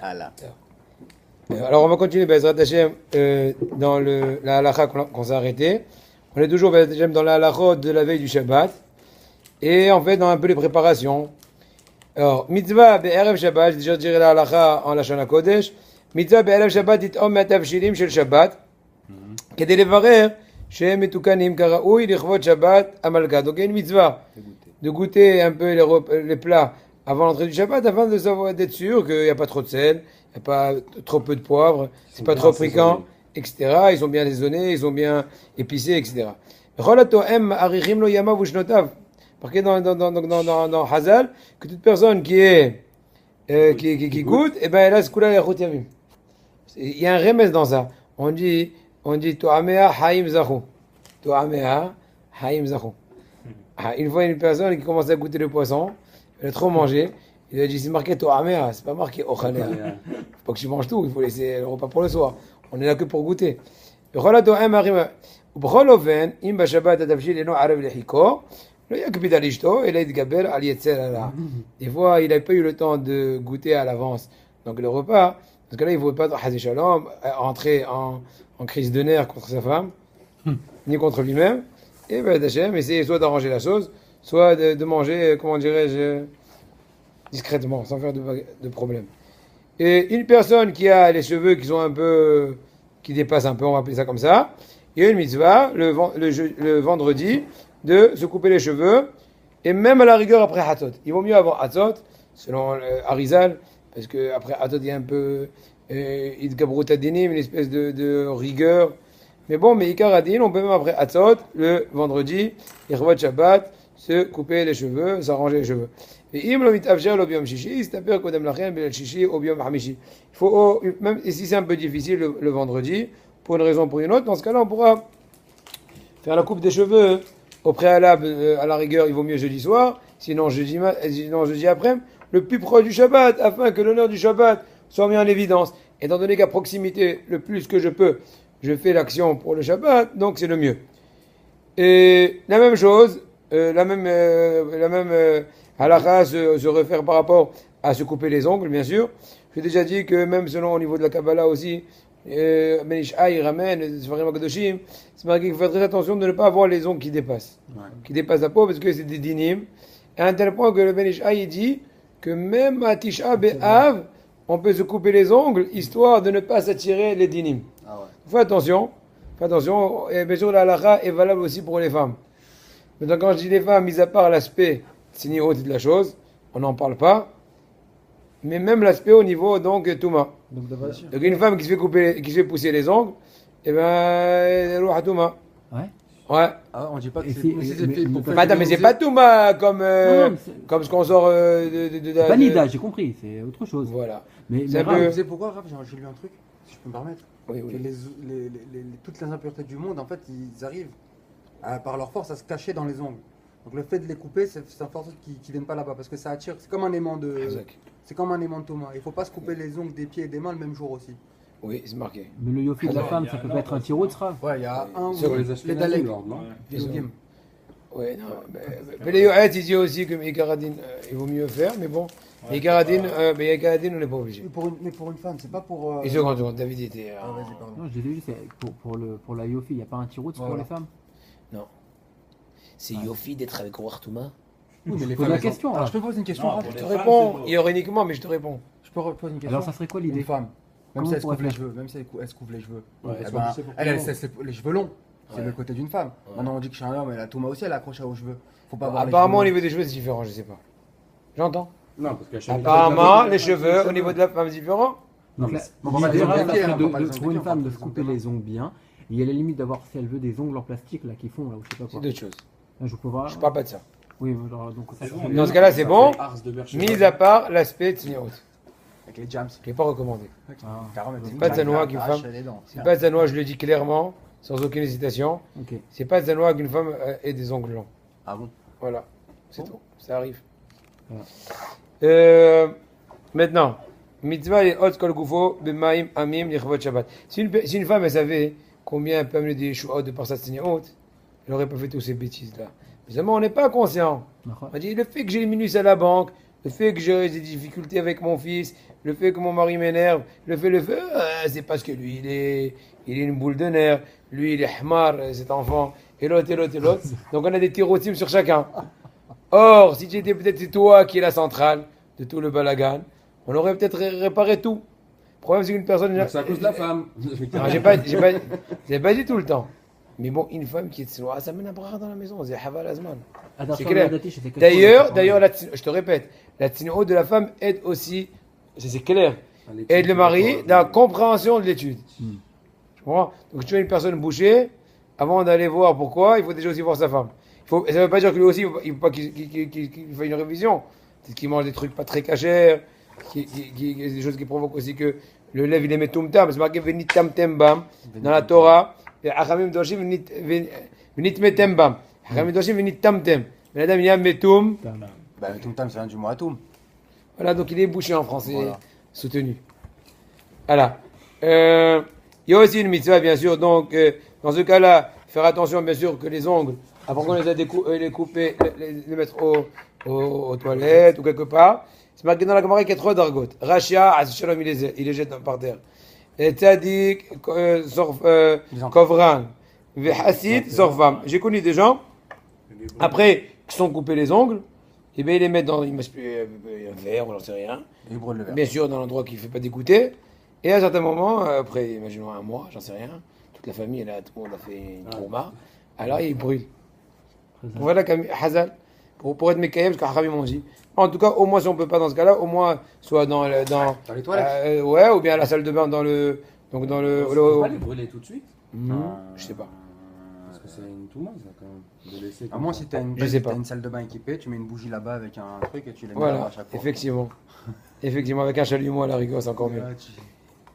Allah. Alors on va continuer Bezrat Hashem dans la halakha qu'on s'est arrêté. On est toujours Bezrat Hashem dans la halakha de la veille du Shabbat. Et en fait dans un peu les préparations. Alors, mitzvah be'erev Shabbat, j'ai déjà dit la halakha en Lashon HaKodesh. mitzvah be'erev Shabbat תטעום מהתבשילים של שבת, כדי לברר שהם מתוקנים כראוי לכבוד שבת המלכה. Donc il y a une mitzvah de goûter un peu les plats avant l'entrée du Shabbat, afin de savoir, d'être sûr qu'il n'y a pas trop de sel, il n'y a pas trop peu de poivre, c'est pas trop piquant, etc. Ils sont bien assaisonnés, ils sont bien épicés, etc. בכל התואם מאריכים לו ימיו ושנותיו. Marqué dans Hazal, que toute personne qui goûte, eh ben elle a ce coup-là, il y a un remède dans ça. On dit To'amea Haim Zachu. To'amea Haim Zachu. Une fois, une personne qui commence à goûter le poisson, elle a trop mangé, il a dit c'est marqué To'amea, c'est pas marqué Ochalea. Faut pas que tu manges tout, il faut laisser le repas pour le soir. On est là que pour goûter. Bechol hato'em harim. Bechol oven, im b'shabbat atavshil eno arev lechiko. Des fois, il n'a pas eu le temps de goûter à l'avance. Donc le repas, parce que là, il ne faut pas entrer en crise de nerfs contre sa femme, ni contre lui-même. Et ben, Hachem essayer soit d'arranger la chose, soit de manger, comment dirais-je, discrètement, sans faire de problème. Et une personne qui a les cheveux qui sont un peu, qui dépassent un peu, on va appeler ça comme ça, il y a une mitzvah, le vendredi, de se couper les cheveux, et même à la rigueur après Hatzot. Il vaut mieux avoir Hatzot, selon Arizal, parce qu'après Hatzot, il y a un peu Idgabrut Adinim, une espèce de rigueur. Mais bon, mais Ikar Adin, on peut même après Hatzot, le vendredi, Irvat Shabbat, se couper les cheveux, s'arranger les cheveux. Et Im lo mitavcher lo biom shishi, c'est-à-dire kodem lachen bel shishi au biom hamishi. Il faut, même si c'est un peu difficile le vendredi, pour une raison ou pour une autre, dans ce cas-là, on pourra faire la coupe des cheveux. Au préalable, à la rigueur, il vaut mieux jeudi soir, sinon jeudi après, le plus proche du Shabbat, afin que l'honneur du Shabbat soit mis en évidence. Étant donné qu'à proximité, le plus que je peux, je fais l'action pour le Shabbat, donc c'est le mieux. Et la même chose, la même halakha se refaire par rapport à se couper les ongles, bien sûr. J'ai déjà dit que même selon au niveau de la Kabbalah aussi, Ben Ishai ramène, c'est marqué qu'il faut faire très attention de ne pas avoir les ongles qui dépassent la peau, parce que c'est des dinim. Et à un tel point que le Ben Ishai dit que même à Tisha B'Av, on peut se couper les ongles, histoire de ne pas s'attirer les dinim. Fais attention, et bien sûr la halakha est valable aussi pour les femmes. Maintenant quand je dis les femmes, mis à part l'aspect haute de la chose, on n'en parle pas, mais même l'aspect au niveau donc Touma. Donc une femme qui se fait pousser les ongles, eh ben elle a Touma. Ouais. Ah, on dit pas que mais c'est pas Touma comme ce qu'on sort de c'est pas Nida, j'ai compris, c'est autre chose. Voilà. Mais vous savez pourquoi, Rav, j'ai lu un truc, si je peux me permettre. Oui. Que toutes les impuretés du monde, en fait, ils arrivent par leur force à se cacher dans les ongles. Donc le fait de les couper, c'est une force qui ne viennent pas là-bas, parce que ça attire, c'est comme un aimant de... C'est comme un aimant de Thomas. Il ne faut pas se couper les ongles des pieds et des mains le même jour aussi. Oui, c'est marqué. Mais le yofi de la femme, ça peut pas être un tiro de sera. Ouais, il y a un sur les Dalek. Oui, non. Mais les Yohet, il dit aussi que Ikaradin, il vaut mieux faire, mais bon. Ikaradin, on n'est pas obligé. Mais pour une femme, c'est pas pour. Et seconde, David était. Vas-y, pardon. Non, je l'ai vu, c'est pour la yofi, il n'y a pas un tiro pour les femmes. Non. C'est Yofi d'être avec Roi Touma. Oui, mais les pose femmes. la question. Alors, je peux poser une question. Je te réponds, il y aurait uniquement, mais je te réponds. Je peux poser une question. Alors, ça serait quoi l'idée? Une femme. Même si elle se couvre les cheveux, elle se couvre les cheveux longs. C'est le côté d'une femme. Maintenant, on dit que chez un homme, elle a Touma aussi, elle accroche aux cheveux. Faut pas avoir. Apparemment, au niveau des cheveux, c'est différent, je sais pas. J'entends. Non, parce que apparemment, les cheveux, au niveau de la femme, c'est différent. Donc, l'idéal, ça serait pour une femme de se couper les ongles bien. Il y a la limite d'avoir, si elle veut, des ongles en plastique là qui font là, ou je sais pas quoi. C'est d'autres choses. Je peux voir. Je parle pas de ça. Oui, donc ça. Dans ce cas-là, c'est bon. Mis à part l'aspect Tsniaut. Avec les jams. Qui n'est pas recommandé. C'est pas de Zanois qu'une femme. C'est pas de Zanois, je le dis clairement, sans aucune hésitation. C'est pas de Zanois qu'une femme ait des ongles longs. Ah bon? Voilà. C'est tout. Ça arrive. Voilà. Maintenant, mitzvah et hot kol gufo b'maim amim lichvot Shabbat. Si une femme, elle savait combien elle peut amener des chouot de par sa Tsniaut, elle n'aurait pas fait toutes ces bêtises-là. Mais seulement, on n'est pas conscient. On dit, le fait que j'ai les minus à la banque, le fait que j'ai des difficultés avec mon fils, le fait que mon mari m'énerve, le fait, c'est parce que lui, il est une boule de nerfs, lui, il est hamar, cet enfant, et l'autre, et l'autre, et l'autre. Donc on a des tyrotimes sur chacun. Or, si tu étais peut-être c'est toi qui est la centrale de tout le balagan, on aurait peut-être réparé tout. Le problème, c'est qu'une personne... Donc c'est à cause de la femme. Non, j'ai pas dit tout le temps. Mais bon, une femme qui est tsinoa, ça mène un bras dans la maison. C'est Haval Azman. C'est clair. D'ailleurs, je te répète, la tsinoa de la femme aide aussi, c'est clair, aide le mari dans la compréhension de l'étude. Tu comprends? Donc, tu as une personne bouchée, avant d'aller voir pourquoi, il faut déjà aussi voir sa femme. Ça ne veut pas dire que lui aussi, il ne faut pas qu'il fasse une révision. C'est qu'il mange des trucs pas très cachers, des choses qui provoquent aussi que le lèvre il est metumtam. C'est marqué venit tam tembam dans la Torah. Et Achamim doshim venit metembam. Achamim doshim venit tam tem. Mais la dame il y a metum. Metum ça vient du mot atum. Voilà, donc il est bouché en français, voilà. Soutenu. Voilà. Il y a aussi une mitzvah, bien sûr. Donc, dans ce cas-là, faire attention, bien sûr, que les ongles, avant qu'on les ait les couper, les mettre aux toilettes ou quelque part. C'est marqué dans la Gemara qu'il y a 3 dargotes. Rachia, Shalom, il les jette par terre. Tzadik, Kovran, Hassid, Zorvam. J'ai connu des gens, après, qui sont coupés les ongles, et bien ils les mettent dans un verre, on n'en sait rien. Bien sûr, dans l'endroit qui ne fait pas dégoûter. Et à un certain moment, après, imaginons un mois, j'en sais rien, toute la famille, là, tout le monde a fait une trauma. Alors, ils brûlent. Voilà, Hazal, pour être mécaïf, parce qu'Achamim m'ont dit. En tout cas, au moins, si on ne peut pas dans ce cas-là, au moins, soit dans les toilettes. Ouais, ou bien à la salle de bain, dans le. Donc, dans le. On peut pas les brûler tout de suite? Je sais pas. Parce que c'est une touma, ça, quand même. De laisser à moins si tu as une salle de bain équipée, tu mets une bougie là-bas avec un truc et tu les mets là à chaque fois. Effectivement. Effectivement, avec un chalumeau à la rigueur, c'est encore mieux.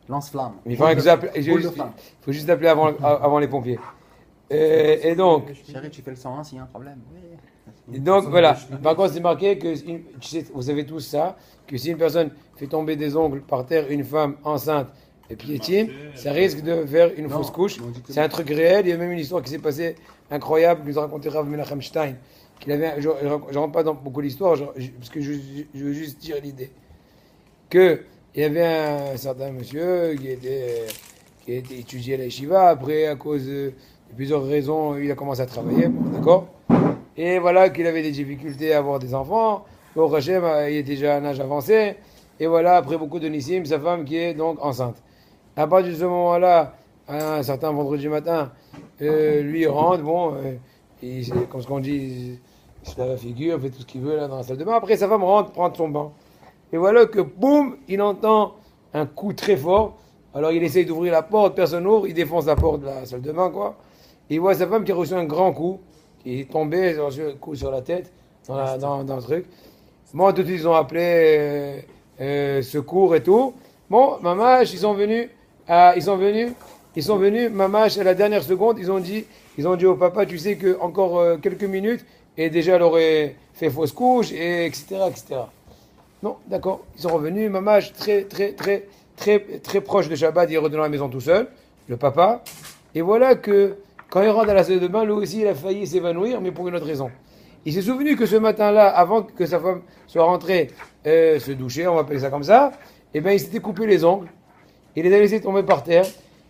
Lance-flamme. Il faut juste appeler avant les pompiers. Et donc. Chérie, tu fais le 101 s'il y a un problème. Et donc voilà, par contre c'est marqué que, vous savez tous ça, que si une personne fait tomber des ongles par terre, une femme enceinte et piétine, ça risque de faire une fausse couche. C'est un truc réel, il y a même une histoire qui s'est passée incroyable, que nous a raconté Rav Menachem Stein, qu'il avait, je ne rentre pas dans beaucoup l'histoire, parce que je veux juste dire l'idée, qu'il y avait un certain monsieur qui était étudié à la yeshiva, après à cause de plusieurs raisons, il a commencé à travailler, d'accord? Et voilà qu'il avait des difficultés à avoir des enfants. Au Hachem, il était déjà à un âge avancé. Et voilà, après beaucoup de nissim, sa femme qui est donc enceinte. À partir de ce moment-là, un certain vendredi matin, lui il rentre, comme ce qu'on dit, il se lave la figure, fait tout ce qu'il veut là dans la salle de bain. Après, sa femme rentre prendre son bain. Et voilà que, boum, il entend un coup très fort. Alors il essaye d'ouvrir la porte, personne n'ouvre, il défonce la porte de la salle de bain, quoi. Et il voit sa femme qui a reçu un grand coup. Il est tombé, il a reçu un coup sur la tête, dans le truc. Bon, tout de suite, ils ont appelé secours et tout. Bon, Mamash, ils sont venus, Mamash, à la dernière seconde, ils ont dit au papa, tu sais que encore quelques minutes, et déjà, elle aurait fait fausse couche, et etc., etc. Non, d'accord, ils sont revenus, Mamash, très proche de Shabbat, il est revenu dans la maison tout seul, le papa. Et voilà que, quand il rentre à la salle de bain, lui aussi, il a failli s'évanouir, mais pour une autre raison. Il s'est souvenu que ce matin-là, avant que sa femme soit rentrée se doucher, on va appeler ça comme ça, eh bien, il s'était coupé les ongles, il les a laissés tomber par terre.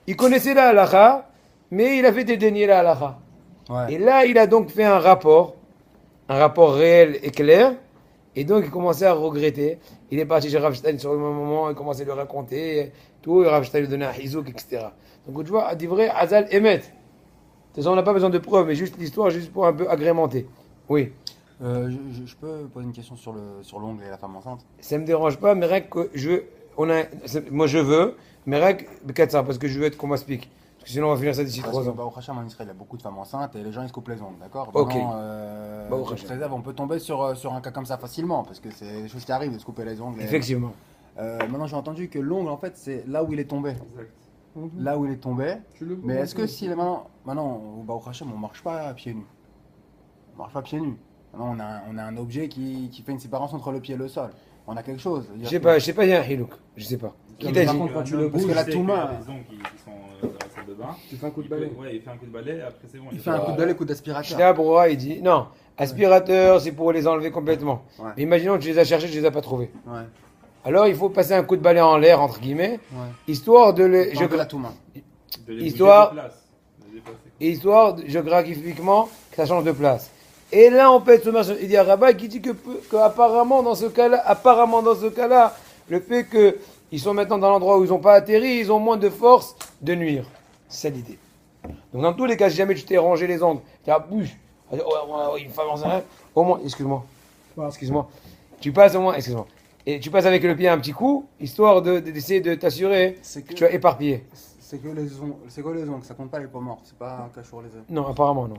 Il connaissait la halakha, mais il a fait dédaigner la halakha. Ouais. Et là, il a donc fait un rapport réel et clair, et donc il commençait à regretter. Il est parti chez Rav Stein sur le moment, il commençait à lui raconter tout, et Rav Stein lui donnait un hizouk, etc. Donc tu vois, à dire vrai, Azal émet. On n'a pas besoin de preuves, mais juste l'histoire, juste pour un peu agrémenter. Oui. Je peux poser une question sur l'ongle et la femme enceinte? Ça ne me dérange pas, mais rien que moi je veux, mais rien que ça, parce que je veux être qu'on m'explique. Parce que sinon on va finir ça d'ici 3 ans. Au Hacham en Israël, il y a beaucoup de femmes enceintes et les gens ils se coupent les ongles, d'accord? Ok. On peut tomber sur un cas comme ça facilement, parce que c'est des choses qui arrivent de se couper les ongles. Effectivement. Maintenant j'ai entendu que l'ongle en fait c'est là où il est tombé. Exact. Là où il est tombé. Mais est-ce que si maintenant au Baruch Hashem, on marche pas à pieds nus? On marche pas pieds nus. Maintenant on a un objet qui fait une séparation entre le pied et le sol. On a quelque chose. Je sais pas, il y a un hilouk. Je sais pas. Qui t'a dit? Quand tu le bouges, parce que la touma. Les ongles qui sont dans la salle de bain. Tu fais un coup de balai. Ouais, il fait un coup de balai, après c'est bon. Il fait un coup de balai, coup d'aspirateur. Shtabroa, il dit non, aspirateur, c'est pour les enlever complètement. Ouais. Mais imaginons que tu les as cherchés, tu les as pas trouvés. Ouais. alors il faut passer un coup de balai en l'air, entre guillemets, Ouais. histoire de les. Je la Touma. De les Histoire- bouger de place, de les déplacer. Histoire, géographiquement, que ça change de place. Et là, on peut être soumis. Il y a un rabbin qui dit que apparemment dans ce cas-là, le fait qu'ils sont maintenant dans l'endroit où ils n'ont pas atterri, ils ont moins de force de nuire. C'est ça l'idée. Donc dans tous les cas, si jamais tu t'es rangé les ongles, tu as bouge, une femme enceinte, au moins, excuse-moi, tu passes au moins, excuse-moi, et tu passes avec le pied un petit coup, histoire d'essayer de t'assurer C'est que tu as éparpillé. C'est que les ongles, ça compte pas les peaux mortes, c'est pas un cachour les œufs. Non, apparemment non.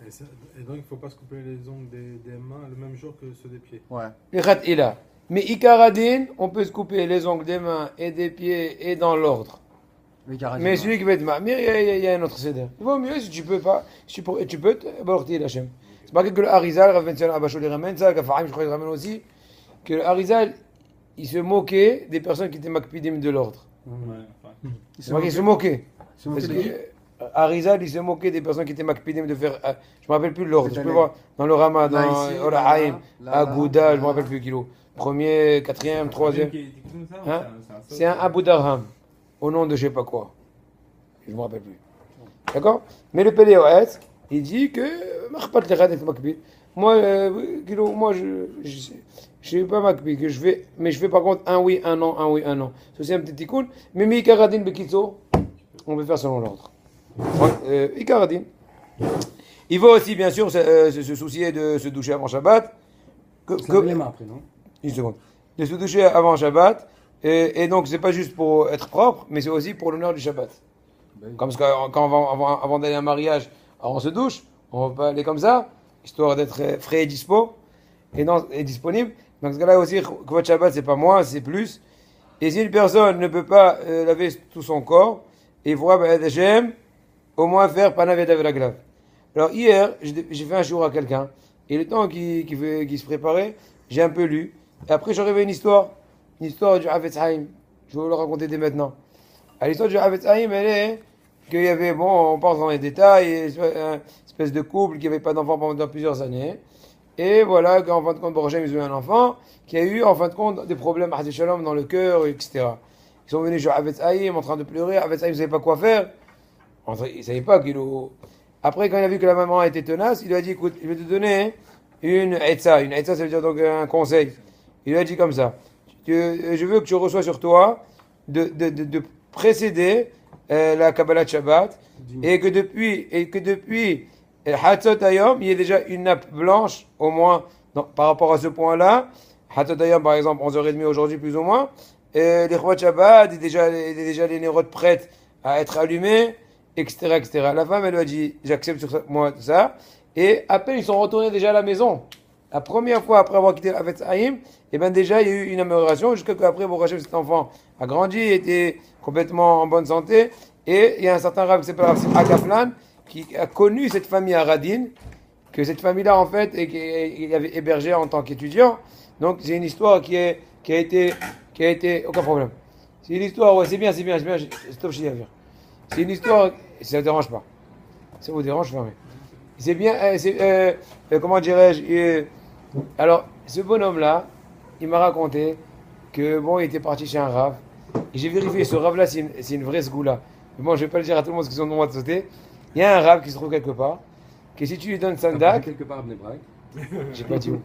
Et donc, il ne faut pas se couper les ongles des mains le même jour que ceux des pieds. Ouais. Lichat ila. Mais Ikaradin, on peut se couper les ongles des mains et des pieds et dans l'ordre. Mais celui qui va être mamir, il y a un autre céder. Il vaut mieux si tu peux pas, si tu peux, balorti l'Hachem. C'est pas que le Harizal, Rav Ben Sion Abashol les ramène, ça, Gafarim, je crois qu'il ramène aussi, que le Harizal, il se moquait des personnes qui étaient makpidim de l'ordre. Ouais, enfin. C'est pas qu'il se moquait. Se Parce moquait de qui que Harizal, il se moquait des personnes qui étaient makpidim de faire. Je me rappelle plus de l'ordre. Je C'est peux allé. voir dans le Rama, dans Là, ici, Ola là, Haïm, là, à là, Gouda, je me là. rappelle plus kilo. Premier, quatrième, troisième. Qui est comme ça, Hein c'est C'est un Abu Darham, au nom de je sais pas quoi. Je me rappelle plus. D'accord. Mais le Péléoès, il dit que Marpat les Radet Makbil. Moi, kilo, moi, je suis pas Makbil, que je fais, mais je fais par contre un oui, un non, un oui, un non. C'est aussi un petit tikkun. Mais Ikaradin Bekitso, on peut faire selon l'ordre. Ikaradin. Il faut aussi, bien sûr, se soucier de se doucher avant Shabbat. Les mains après, non? Une seconde. De se doucher avant Shabbat. Et donc, c'est pas juste pour être propre, mais c'est aussi pour l'honneur du Shabbat. Comme ce que, quand avant d'aller à un mariage, alors on se douche, on va pas aller comme ça, histoire d'être frais et dispo, et disponible. Dans ce cas-là aussi, que votre Shabbat, c'est pas moins, c'est plus. Et si une personne ne peut pas laver tout son corps, il faudra, au moins faire panavet avec la glave. Alors hier, j'ai fait un jour à quelqu'un, et le temps qu'il se préparait, j'ai un peu lu, et après j'ai rêvé une histoire du Havetz Haïm. Je vais vous le raconter dès maintenant. L'histoire du Havetz Haïm, elle est qu'il y avait, bon, on pense dans les détails, une espèce de couple qui n'avait pas d'enfant pendant plusieurs années, et voilà, qu'en fin de compte, Borachem, ils ont eu un enfant, qui a eu, en fin de compte, des problèmes, Hazé Shalom, dans le cœur, etc. Ils sont venus chez Havetz Haïm en train de pleurer, Havetz Haïm ne savait pas quoi faire, il ne savait pas qu'il... Après, quand il a vu que la maman était tenace, il lui a dit, écoute, je vais te donner une etza. Une etza, ça veut dire donc un conseil. Il lui a dit comme ça, je veux que tu reçois sur toi de précéder la Kabbalah de Shabbat, et que depuis Hatzot Hayom, il y ait déjà une nappe blanche, au moins, par rapport à ce point-là. Hatzot Hayom, par exemple, 11h30 aujourd'hui, plus ou moins. Et les Chouat Shabbat, il y a déjà les nérotes prêtes à être allumées, etc., etc. La femme, elle lui a dit, j'accepte sur moi ça. Et à peine ils sont retournés déjà à la maison. La première fois après avoir quitté Havetz Haïm, et ben déjà il y a eu une amélioration jusqu'à qu'après Borachem, cet enfant a grandi, était complètement en bonne santé. Et il y a un certain rab qui s'appelle Agaflan qui a connu cette famille à Radin, que cette famille-là en fait, et qu'il avait hébergé en tant qu'étudiant. Donc c'est une histoire qui a été, aucun problème. C'est une histoire, ouais, c'est bien, stop chez Yavir. C'est une histoire, ça ne dérange pas. Ça vous dérange, fermez. C'est bien, comment dirais-je, alors, ce bonhomme-là, il m'a raconté que, bon, il était parti chez un rave, et j'ai vérifié, ce rave-là, c'est une vraie sgoula. Mais bon, je vais pas le dire à tout le monde parce qu'ils ont le droit de sauter. Il y a un rave qui se trouve quelque part, que si tu lui donnes Sandak, Quelque part à Bnebrak. j'ai pas dit où.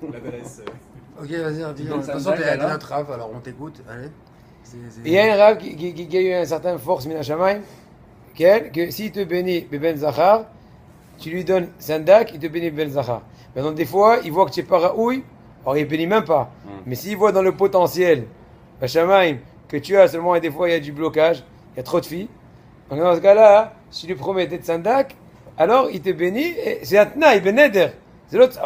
Ok, vas-y, dis. De toute façon, t'es notre rave, alors on t'écoute. Allez. Et il y a un rave qui a eu une certaine force, Mina Shamayim, que s'il te bénit Ben Zachar, tu lui donnes Sandak, il te bénit Ben Zachar. Maintenant, des fois, il voit que tu es pas raoui, alors il ne bénit même pas. Mais s'il voit dans le potentiel, Shamayim, que tu as seulement, et des fois il y a du blocage, il y a trop de filles, donc dans ce cas-là, si tu lui promets d'être Sandak, alors il te bénit, et c'est un tnaï, Ben Neder. C'est l'autre.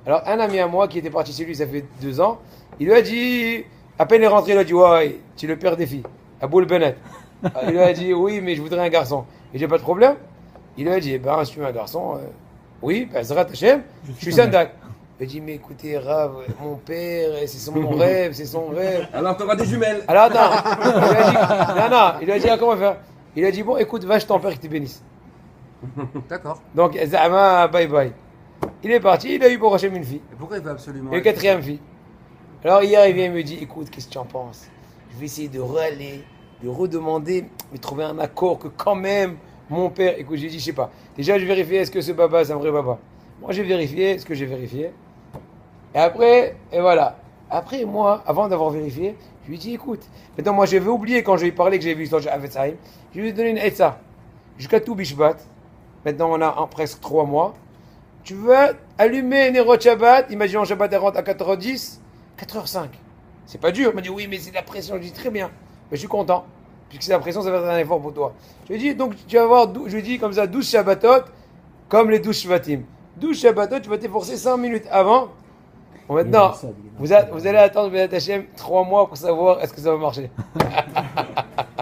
Alors, un ami à moi qui était parti chez lui, ça fait 2 ans, il lui a dit, à peine il est rentré, il a dit, ouais, tu es le père des filles, Aboul Bennett. Il lui a dit, oui, mais je voudrais un garçon. Et j'ai pas de problème. Il lui a dit, ben, si tu veux un garçon, oui, ben, Zrat Hashem, je suis Sandak. Il a dit, mais écoutez, Rav, mon père, c'est mon rêve, c'est son rêve. Alors, t'auras des jumelles. Alors, attends. Il lui a dit, ah, comment faire? Il a dit, bon, écoute, va chez ton père qui te bénisse. D'accord. Donc, Zama, bye bye. Il est parti, il a eu pour Hachem une fille. Et pourquoi il veut absolument. Et une 4e fille. Alors hier, il vient et me dit, écoute, qu'est-ce que tu en penses? Je vais essayer de aller, de redemander, mais trouver un accord que quand même, mon père, écoute, j'ai dit, je sais pas. Déjà, je vérifie, est-ce que ce papa, c'est un vrai papa? Moi, j'ai vérifié ce que j'ai vérifié. Et après, et voilà. Après, moi, avant d'avoir vérifié, je lui ai dit, écoute, maintenant, moi, j'avais oublié quand je lui ai parlé que j'avais vu l'histoire de Havetz Haïm. Je lui ai donné une etza. Jusqu'à tout Bishvat. Maintenant, on a presque 3 mois. Tu veux allumer Nerot Shabbat, imaginons Shabbat elle rentre à 4h10, 4h05. C'est pas dur. Il m'a dit, oui, mais c'est de la pression. Je dis, très bien. Mais je suis content. Puisque c'est la pression, ça va être un effort pour toi. Je lui ai dit, donc, tu vas avoir, je lui ai dit comme ça, 12 Shabbatot, comme les 12 Shvatim. 12 Shabbatot, tu vas t'efforcer 5 minutes avant. Bon, maintenant, vous allez attendre Béat Hachem 3 mois pour savoir est-ce que ça va marcher.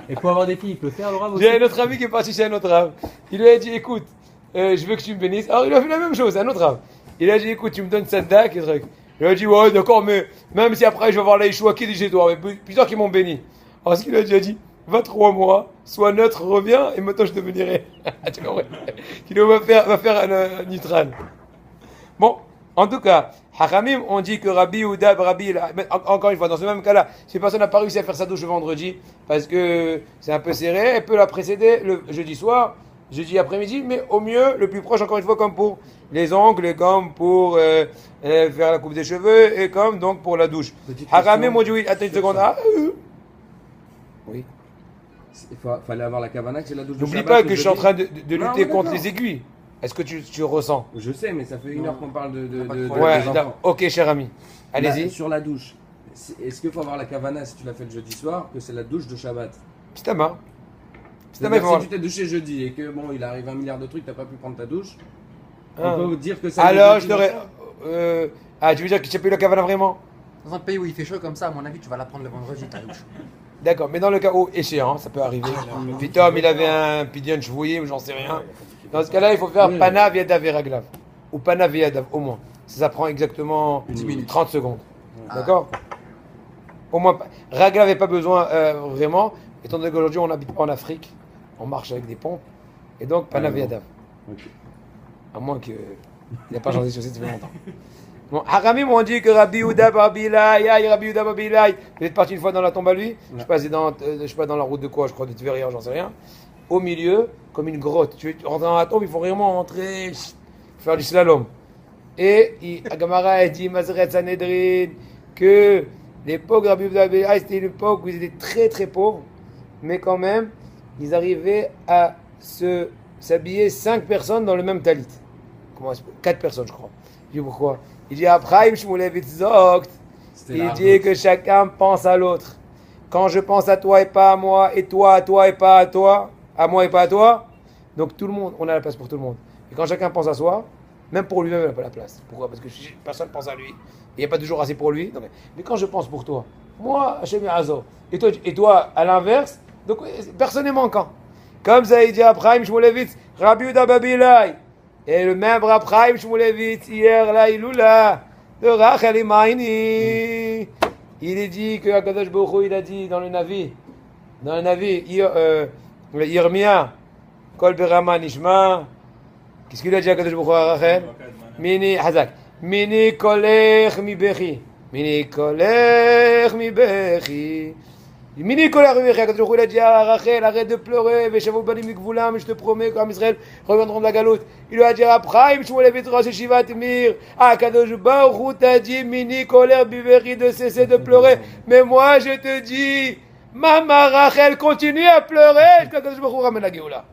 Et pour avoir des filles, il peut faire le rave aussi. J'ai un autre ami qui est parti chez un autre rave. Il lui a dit, écoute, je veux que tu me bénisses. Alors, il a fait la même chose, un autre rave. Il a dit, écoute, tu me donnes Sadak et truc. Il a dit, ouais, d'accord, mais même si après je vais voir la Yeshua qui est chez toi, mais plusieurs qui m'ont béni. Alors, ce qu'il a dit, 23 mois, sois neutre, reviens, et maintenant je te bénirai. Tu comprends? Il va faire un neutral. Bon, en tout cas, Hachamim, on dit que Rabbi Yehuda, encore une fois, dans ce même cas-là, si personne n'a pas réussi à faire sa douche le vendredi, parce que c'est un peu serré, elle peut la précéder le jeudi soir, jeudi après-midi, mais au mieux, le plus proche, encore une fois, comme pour les ongles, comme pour faire la coupe des cheveux, et comme donc pour la douche. Hachamim, on dit oui, attends une seconde. Oui. Il fallait avoir la kavana que c'est la douche de N'oublie Shabbat. pas que je suis en train de lutter contre d'accord. les aiguilles. Est-ce que tu ressens? Je sais, mais ça fait 1 heure qu'on parle de Ouais, des enfants. ok, cher ami. Allez-y. Là, sur la douche, est-ce qu'il faut avoir la kavana si tu l'as fait le jeudi soir, que c'est la douche de Shabbat? Pitama. C'est-à-dire si tu t'es douché jeudi et que bon, il arrive 1 milliard de trucs, t'as pas pu prendre ta douche, on peut vous dire que ça. Alors, je t'aurais. Tu veux dire que tu n'as pas eu la cavana vraiment? Dans un pays où il fait chaud comme ça, à mon avis, tu vas la prendre le vendredi, ta douche. D'accord, mais dans le cas où échéant, ça peut arriver. Puis Tom, il avait un pidion chevouillé ou j'en sais rien. Dans ce cas-là, il faut faire pana viadav et raglav. Ou pana viadav, au moins. Ça prend exactement 10 minutes. 30 secondes. D'accord? Au moins, raglav n'avait pas besoin vraiment, étant donné qu'aujourd'hui, on n'habite pas en Afrique. On marche avec des pompes. Et donc, pana viadav. Ok. À moins qu'il n'ait pas changé de chaussée depuis longtemps. Bon, Haramim ont dit que Rabbi Yehuda Babilai, Rabbi Yehuda Babilai, vous êtes parti une fois dans la tombe à lui, je sais pas dans la route de quoi, je crois de Tveria, j'en sais rien. Au milieu, comme une grotte. Tu rentres dans la tombe, il faut vraiment rentrer, faire du slalom. Et Agamara a dit, Mazeret Sanhedrin, que l'époque de Rabbi Yehuda Babilai, c'était une époque où ils étaient très très pauvres, mais quand même, ils arrivaient à s'habiller 5 personnes dans le même talit. 4 personnes, je crois. Je dis pourquoi? Il dit Abraham Shmulevitz Zogt. Il dit que chacun pense à l'autre. Quand je pense à toi et pas à moi, et toi à toi et pas à toi, à moi et pas à toi, donc tout le monde, on a la place pour tout le monde. Et quand chacun pense à soi, même pour lui-même, il n'a pas la place. Pourquoi? Parce que personne ne pense à lui. Il n'y a pas toujours assez pour lui. Donc, mais quand je pense pour toi, moi, Hachem Yazo, et toi, à l'inverse, donc personne n'est manquant. Comme ça, il dit Abraham Shmulevitz, Rabbi Yehuda Babilai. Et le même Rab Chaim Shmulevitz, hier, là, Iloula, de Rachel Imaini, il est dit que Akadosh Baruch Hu, il a dit dans le Navi, Yirmia, Kol Berama Nishma, qu'est-ce qu'il a dit Akadosh Baruch Hu à Rachel? Mini, Hazak, Mini Kolech Mi Bechi, Mini Kolech Mi Bechi. Mini colère, il a dit à Rachel, arrête de pleurer, Veshavou Banim Mikvoulam, je te promets qu'en Israël reviendront de la galoute. Il lui a dit à Abraham, Shmulevitz Rosh Yeshivat Mir, Kadosh Baruch Hu t'a dit, Mini colère, Biveri, de cesser de pleurer. Mais moi je te dis, Maman Rachel, continue à pleurer, jusqu'à Kadosh Baruch Hu ramène la Géoula.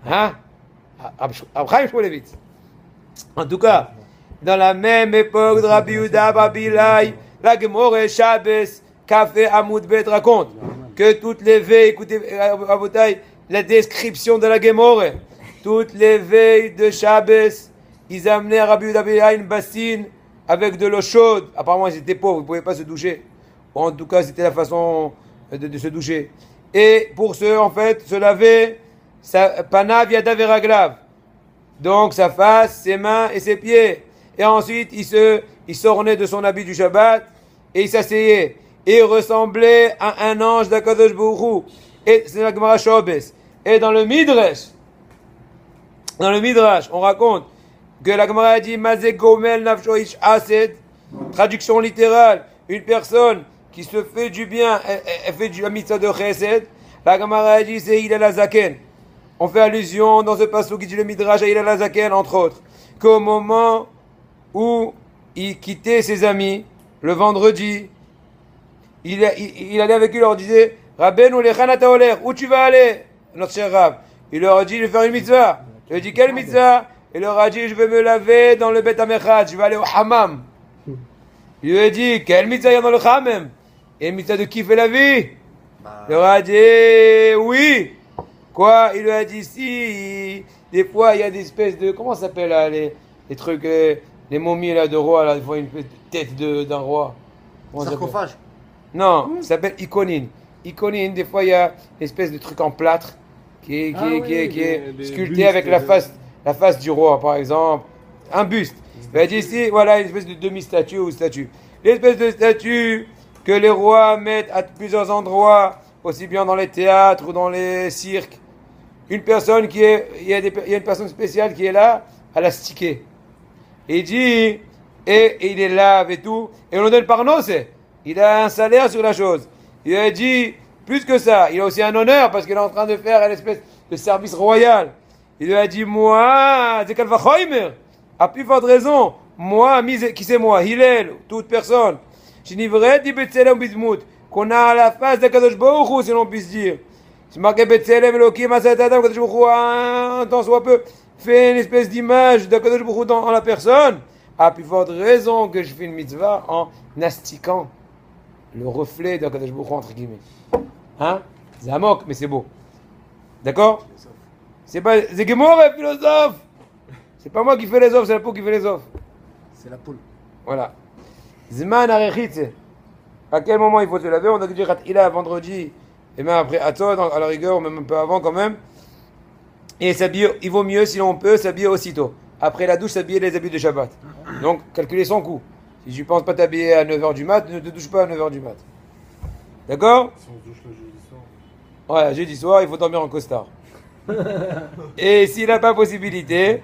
Hein? Abraham Shmulevitz. En tout cas, dans la même époque de Rabbi Yehuda Babilai, la Gemore Shabbos, Café Amoudbet raconte que toutes les veilles, écoutez à vos tailles, la description de la Gemore, toutes les veilles de Shabbos, ils amenaient à Rabbi Yehuda Babilai une bassine avec de l'eau chaude. Apparemment, ils étaient pauvres, ils ne pouvaient pas se doucher. Bon, en tout cas, c'était la façon de se doucher. Et pour se laver, Panav Yadav et Raglav. Donc, sa face, ses mains et ses pieds. Et ensuite, il s'ornait de son habit du Shabbat et il s'asseyait. Et il ressemblait à un ange d'Akadosh Baruch Hu. Et c'est la Gemara Shabbos. Et dans le Midrash, on raconte que la Gemara a dit Mazé Gomel Nafsho Ish Ased. Traduction littérale, une personne qui se fait du bien, elle fait du mitzvah de chesed. La Gemara dit c'est Hillel Hazaken. On fait allusion dans ce passage qui dit le Midrash à Hillel Hazaken, entre autres, qu'au moment où il quittait ses amis, le vendredi, il allait avec eux, il leur disait Rabbeinu lechanata oler, où tu vas aller, notre cher Rab? Il leur a dit je vais faire une mitzvah. Il leur a dit quelle mitzvah? Il leur a dit je vais me laver dans le Bet Hamechad, je vais aller au hammam. Il lui a dit quelle mitzvah il y a dans le hammam? Et une mitzvah de kiffer la vie? Il leur a dit oui. Quoi? Il lui a dit si. Des fois il y a des espèces de, comment ça s'appelle là, les trucs, les momies là de roi, là, des fois une tête d'un roi. Sarcophage. Non, ça s'appelle iconine. Iconine, des fois il y a une espèce de truc en plâtre qui est sculpté avec la face du roi, par exemple. Un buste. Il a dit ici, voilà une espèce de demi-statue ou statue. L'espèce de statue que les rois mettent à plusieurs endroits, aussi bien dans les théâtres ou dans les cirques. Une personne il y a une personne spéciale qui est là, à la sticker. Et il dit, et il est lave et tout, et on lui donne par c'est. Il a un salaire sur la chose. Il a dit, plus que ça, il a aussi un honneur parce qu'il est en train de faire une espèce de service royal. Il lui a dit, moi, c'est Kalvachoimer, à plus forte raison, moi, qui c'est moi, Hillel, toute personne, qu'on a à la face de Kadosh Baruch Hu, si l'on puisse dire. C'est marqué Betzelem Elohim Asat Adam, Kadosh Baruch Hu, un temps soit peu, fait une espèce d'image de Kadosh Baruch Hu dans la personne. À plus forte raison que je fais une mitzvah en astiquant le reflet de Kadosh Baruch Hu, entre guillemets. Hein? C'est amok, mais c'est beau. D'accord? C'est pas. C'est Gemor, philosophe! C'est pas moi qui fais les offres, c'est la poule qui fait les offres. C'est la poule. Voilà. Zman arechitze. À quel moment il faut se laver? On a dit il a vendredi, et même après Atzot, à la rigueur, ou même un peu avant quand même. Et s'habiller, il vaut mieux si l'on peut s'habiller aussitôt. Après la douche, s'habiller les habits de Shabbat. Donc, calculez son coût. Si tu ne penses pas t'habiller à 9h du mat, ne te douche pas à 9h du mat. D'accord? Si on se douche le jeudi soir. Ouais, jeudi soir, il faut dormir en costard. Et s'il n'a pas possibilité,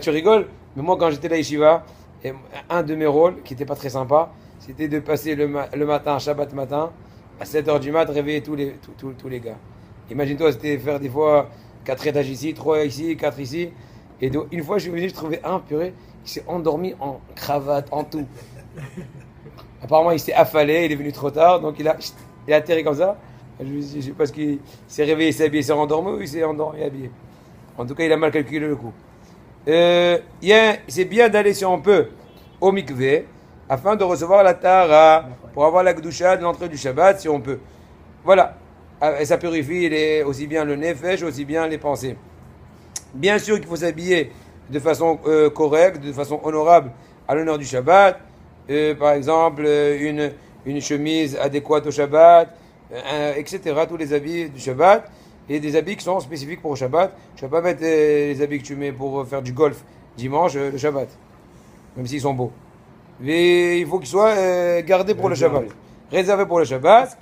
tu rigoles, mais moi quand j'étais à la Yeshiva, un de mes rôles, qui n'était pas très sympa, c'était de passer le matin, Shabbat matin, à 7h du mat, réveiller tous les gars. Imagine-toi, c'était faire des fois 4 étages ici, 3 ici, 4 ici. Et donc, une fois, je suis venu, je trouvais un purée qui s'est endormi en cravate, en tout. Apparemment, il s'est affalé, il est venu trop tard, donc il a atterri comme ça. Je sais pas ce qu'il s'est réveillé, il s'est habillé, il s'est endormi ou il s'est endormi habillé. En tout cas, il a mal calculé le coup. C'est bien d'aller, si on peut, au mikvé, afin de recevoir la tara, pour avoir la gdusha de l'entrée du Shabbat, si on peut. Voilà. Et ça purifie aussi bien le nefesh, aussi bien les pensées. Bien sûr qu'il faut s'habiller de façon correcte, de façon honorable à l'honneur du Shabbat. Par exemple, une chemise adéquate au Shabbat, etc. Tous les habits du Shabbat. Et des habits qui sont spécifiques pour le Shabbat. Je ne vais pas mettre les habits que tu mets pour faire du golf dimanche, le Shabbat. Même s'ils sont beaux. Mais il faut qu'ils soient gardés pour le Shabbat. Réservés pour le Shabbat.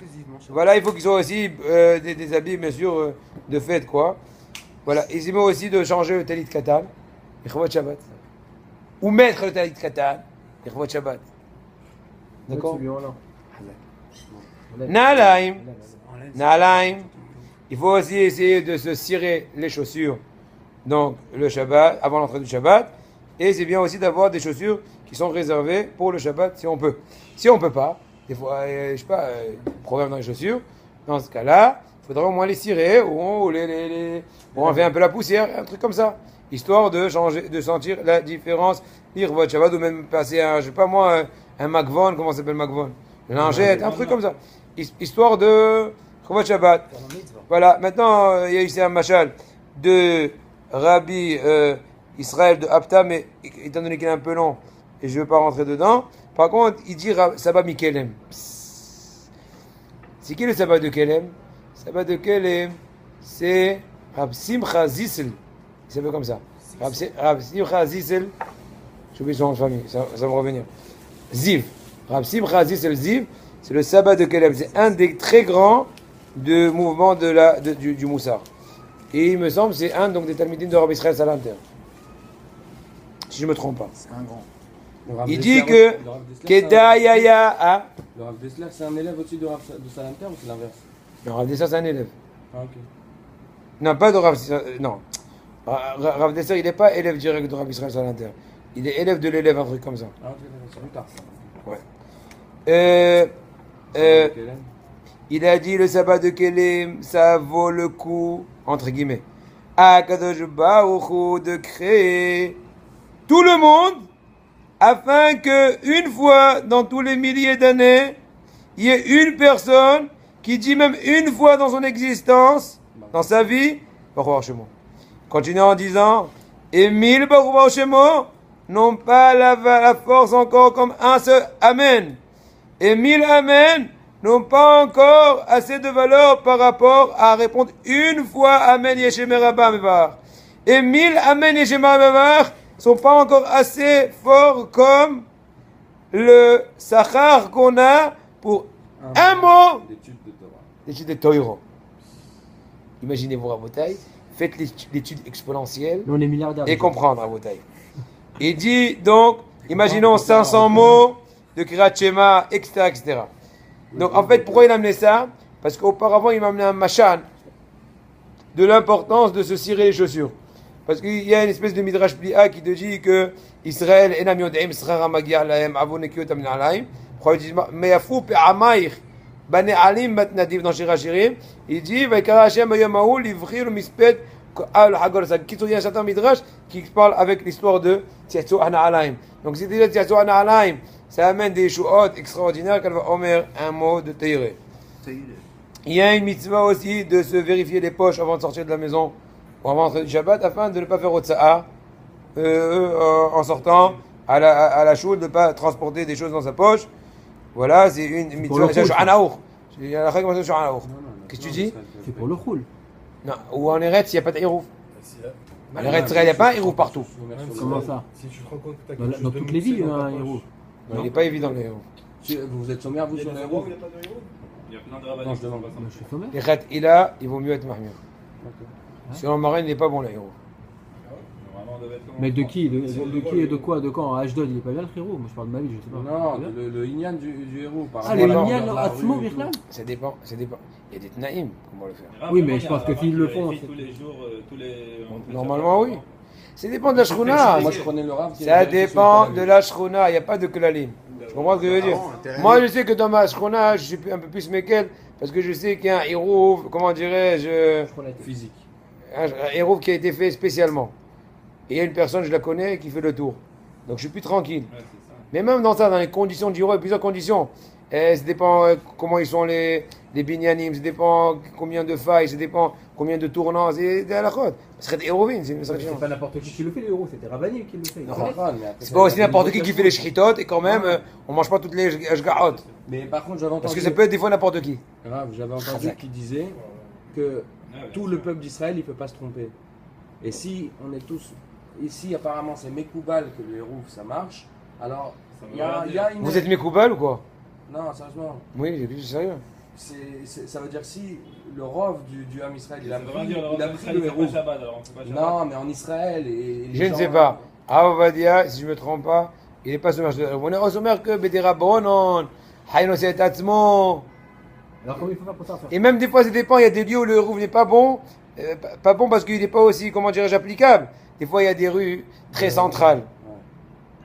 Voilà, il faut qu'ils soient aussi des habits, bien sûr, de fête, quoi. Voilà, il s'y met aussi de changer le talit katan, Yechvot Shabbat. Ou mettre le talit katan, Yechvot Shabbat. D'accord? Nalaim. Il faut aussi essayer de se cirer les chaussures, donc le Shabbat, avant l'entrée du Shabbat. Et c'est bien aussi d'avoir des chaussures qui sont réservées pour le Shabbat, si on peut. Si on ne peut pas, des fois, je sais pas, problème dans les chaussures, dans ce cas-là, il faudra au moins les cirer, ou on enlever un peu la poussière, un truc comme ça, histoire de sentir la différence. Lire votre Shabbat, ou même passer je sais pas moi, un magvon, comment ça s'appelle magvon? Une lingette, un truc comme ça. Histoire de votre Shabbat. Voilà, maintenant, il y a ici un machal de Rabbi Israël de Hapta, mais étant donné qu'il est un peu long, et je ne veux pas rentrer dedans. Par contre, il dit Sabbat Mikelem. C'est qui le Sabbat de Kelem? Le Sabbat de Kelem, c'est Rab Simcha Zissel. Il s'appelle comme ça. Rab Simcha Zissel. J'ai oublié son nom de famille, ça va me revenir. Ziv. Rab Simcha Zissel Ziv, c'est le Sabbat de Kelem. C'est un des très grands mouvements du Moussar. Et il me semble c'est un donc des Talmidim de Rabbi Israël Salanter. Si je ne me trompe pas. C'est un grand. Il dit que Kedayaya, hein? Le Rav Dessler, c'est un élève au-dessus de Salanter ou c'est l'inverse? Non, Rav Dessler, c'est un élève. Ah, ok. Non, pas de Rav, non. Rav Dessler, il n'est pas élève direct de Rav Israël Salanter. Il est élève de l'élève, un truc comme ça. Ah, ok, c'est plus tard. Ouais. Kélem. Il a dit le sabbat de Kélem, ça vaut le coup, entre guillemets, à Kadosh Baruch Hu de créer tout le monde afin que une fois dans tous les milliers d'années, il y ait une personne qui dit même une fois dans son existence, dans sa vie, Baruch Baruch Shemo. Continue en disant, et 1000 Baruch Baruch Shemo n'ont pas la force encore comme un seul Amen. Et 1000 Amen n'ont pas encore assez de valeur par rapport à répondre une fois Amen Yeshem Rabba Mevar. Et 1000 Amen Yeshem Rabba Mevar sont pas encore assez forts comme le sachar qu'on a pour un mot d'étude de Torah. Imaginez-vous Rabotai, faites l'étude exponentielle Nous, on est milliardaires. et comprendre Rabotai. Il dit donc, imaginons 500 mots de Kirat Shema, etc., etc. Donc en fait, pourquoi il a amené ça? Parce qu'auparavant, il m'a amené un machan de l'importance de se cirer les chaussures. Parce qu'il y a une espèce de midrash plia qui te dit que Israël enam yodeim srara magiar lahem avonekiyot min alaim. Mais yafou pe'amayich bane alim matnadiv dans Shir Hashirim. Il dit vaikara Hashem bayom ha'u livchir mispet al hagor. Il y a un certain midrash qui parle avec l'histoire de Tziatzou Ana'alaim. Donc si tu dis Tziatzou Ana'alaim, ça amène des shuot extraordinaires qu'elle va omer un mot de Teiré. Il y a une mitzvah aussi de se vérifier les poches avant de sortir de la maison ou avant d'entrer du Shabbat afin de ne pas faire Otsa'a en sortant à la choule, de ne pas transporter des choses dans sa poche. Voilà, c'est une mitzvah. C'est Anaour. Il y a la règle sur Anaour. Qu'est-ce que tu dis? C'est pour le roule. Non, ou en Eretz, il n'y a pas d'Erouf. En Eretz, il n'y a pas un Erouf partout. Comment ça? Si tu te rends compte que t'as quelque chose Dans de toutes les mixé villes, il y a dans ta un poche. héros. Il n'est pas évident, les Erouf. Vous êtes sommaire, vous, sur les roues? Il y a plein de Non, rabbins. je demande. Je suis sommaire. Les Khat Ila, il vaut mieux être Mahmir. Sur le marin, il n'est pas bon, les Erouf. Normalement, on devait être comment? Mais de qui? De qui et de quoi? De quand? À Ashdod, il est pas bien le frérot. Moi je parle de ma vie, je sais pas. Non, le Inyan du héros. Par Ah, rapport le à la- Inyan, la Atzmo, rue et Birlam? Ça dépend. Il y a des Tnaïm, comment le faire. Oui, mais je pense que s'ils le font, Tous les jours, tous les. Normalement, oui. Ça dépend de la Shruna. Moi, je connais le Rav qui Ça est dépend de la Shruna. Il n'y a pas de Klalim. Je comprends ce que je veux dire. Moi, je sais que dans ma Shruna, je suis un peu plus Mekel parce que je sais qu'il y a un héros, comment dirais-je, physique. un héros qui a été fait spécialement. Et il y a une personne, je la connais, qui fait le tour. Donc je suis plus tranquille. Ouais, c'est ça. Mais même dans ça, dans les conditions du héros, il y a plusieurs conditions. Ça dépend comment ils sont les binyanim, ça dépend combien de failles, ça dépend combien de tournants, c'est de la chôte. Ce serait des hérovines, c'est une C'est section. pas n'importe qui le fait, les héros, c'était Rabbanim qui le fait. C'est pas aussi n'importe qui fait les shritot et quand même, on mange pas toutes les shgaot. Mais par contre, j'avais entendu. Parce que ça peut être des fois n'importe qui. Rav, j'avais entendu qui disait que tout le peuple d'Israël, il peut pas se tromper. Et si on est tous. Ici, apparemment, c'est Mekoubal que le héros, ça marche. Alors, il y a une. Vous êtes Mekoubal ou quoi? Non, sérieusement. Oui, je suis sérieux. Ça veut dire si le rov du Ham Israël, il a Ça veut pris, dire il a pris le le héros. Shabbat, alors on fait pas Shabbat. Non, mais en Israël et les Je ne gens- sais pas. Avadia, si je ne me trompe pas, il n'est pas sommaire. On est au sommaire que Bedera Bonon, Hayno Atzmo. Alors comment il faut faire pour ça? Et même des fois, ça dépend. Il y a des lieux où le rouvre n'est pas bon. Pas bon parce qu'il n'est pas aussi, comment dirais-je, applicable. Des fois, il y a des rues très centrales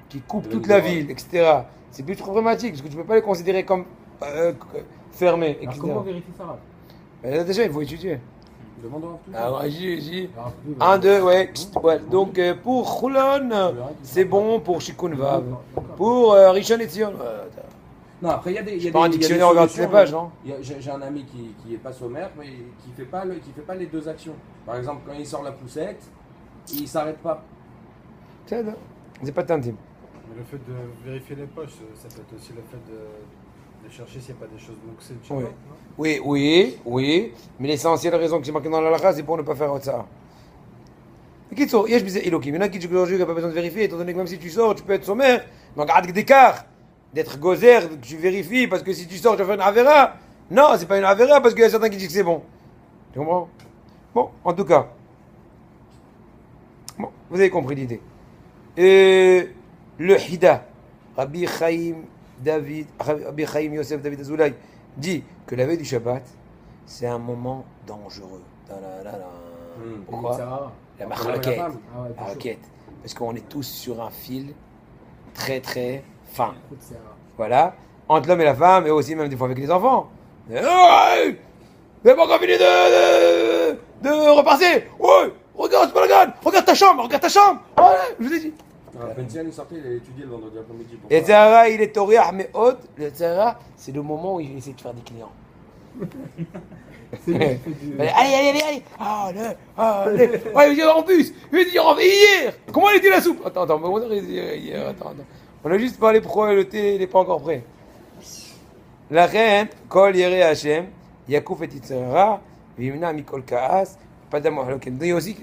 qui coupent toute la ville, etc. C'est plus problématique parce que tu ne peux pas les considérer comme fermés, Alors etc. comment on vérifie ça? Là, déjà, il faut étudier. Demande au Rav tout de Alors, j'y. Alors, 1, 2, ouais. Ouais. Donc, pour Khoulon, c'est bon. Pour Shikun Vav. Pour Rishon et Tzion. Non, après, il y a des. il y a Pas un des- il y a des dictionnaire, regarde toutes les solutions, pages, non? J'ai un ami qui est pas sommaire, mais qui fait pas les deux actions. Par exemple, quand il sort la poussette, il s'arrête pas. C'est pas intime. Mais le fait de vérifier les poches, ça peut être aussi le fait de chercher s'il n'y a pas des choses mouxées de Oui. Shabbat, non? Oui. Mais l'essentielle raison que c'est marqué dans la halakha, c'est pour ne pas faire ça. Kitso, yesh bize Elokim. Il y en a qui disent que l'orgueil n'a pas besoin de vérifier, étant donné que même si tu sors, tu peux être sommaire. Donc, ad d'écart, d'être gozer, que tu vérifies, parce que si tu sors, tu vas faire une avera. Non, c'est pas une avera, parce qu'il y a certains qui disent que c'est bon. Tu comprends? Bon, en tout cas. Bon, vous avez compris l'idée. Le hida. Rabbi Chaim Yosef David Azoulay dit que la veille du Shabbat, c'est un moment dangereux. Pourquoi? La marquette. La raquette. Parce qu'on est tous sur un fil très très fin. Voilà. Entre l'homme et la femme, et aussi même des fois avec les enfants. Vous n'avez pas encore fini de repasser. Ouais, regarde, c'est pas la gagne. Regarde ta chambre. Voilà, je vous ai dit. Benzian est sorti, il a étudié le vendredi après-midi. Le Tzara, il est Toriah, mais haute. Le Tzara, c'est le moment où il essaie de faire des clients. Allez. Allez. Ouais, il dit en plus. Il dit hier. Comment elle était la soupe? Attends, mais on aurait dit hier. Attends. On a juste parlé pourquoi le thé n'est pas encore prêt. La reine, Kol Yere Hashem, Yakouf et Tzara, Vimna Mikol Kaas, pas d'amour. Il y a aussi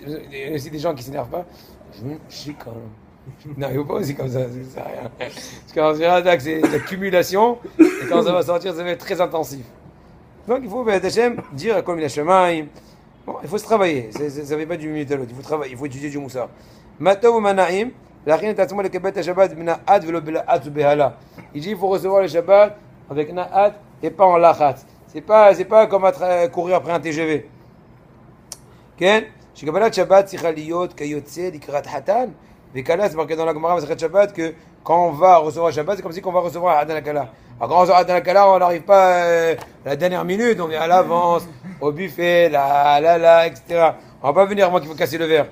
des gens qui s'énervent pas. Je suis quand même. Non, il ne faut pas aussi comme ça, c'est rien. Parce qu'en général, c'est l'accumulation, et quand ça va sortir, ça va être très intensif. Donc il faut, Hachem, dire comme il a chemin. Bon, il faut se travailler, ça ne fait pas du minute à l'autre, il faut travailler, il faut étudier du moussard. Matov ou Manaim, la reine est à le Kabbat Shabbat, Mina'at velo Bela'at ou Behala. Il dit il faut recevoir le Shabbat avec Na'at et pas en Lachat. C'est pas comme courir après un TGV. Ken, Shikabalat Shabbat, Sichaliot, Kayotse, Likrat Hatan. Vekala, c'est marqué dans la Gemara Masechet Shabbat que quand on va recevoir Shabbat, c'est comme si on va recevoir Hadan Akala. Alors quand on reçoit Hadan Akala, on n'arrive pas à la dernière minute, on vient à l'avance, au buffet, etc. On va pas venir avant qu'il faut casser le verre.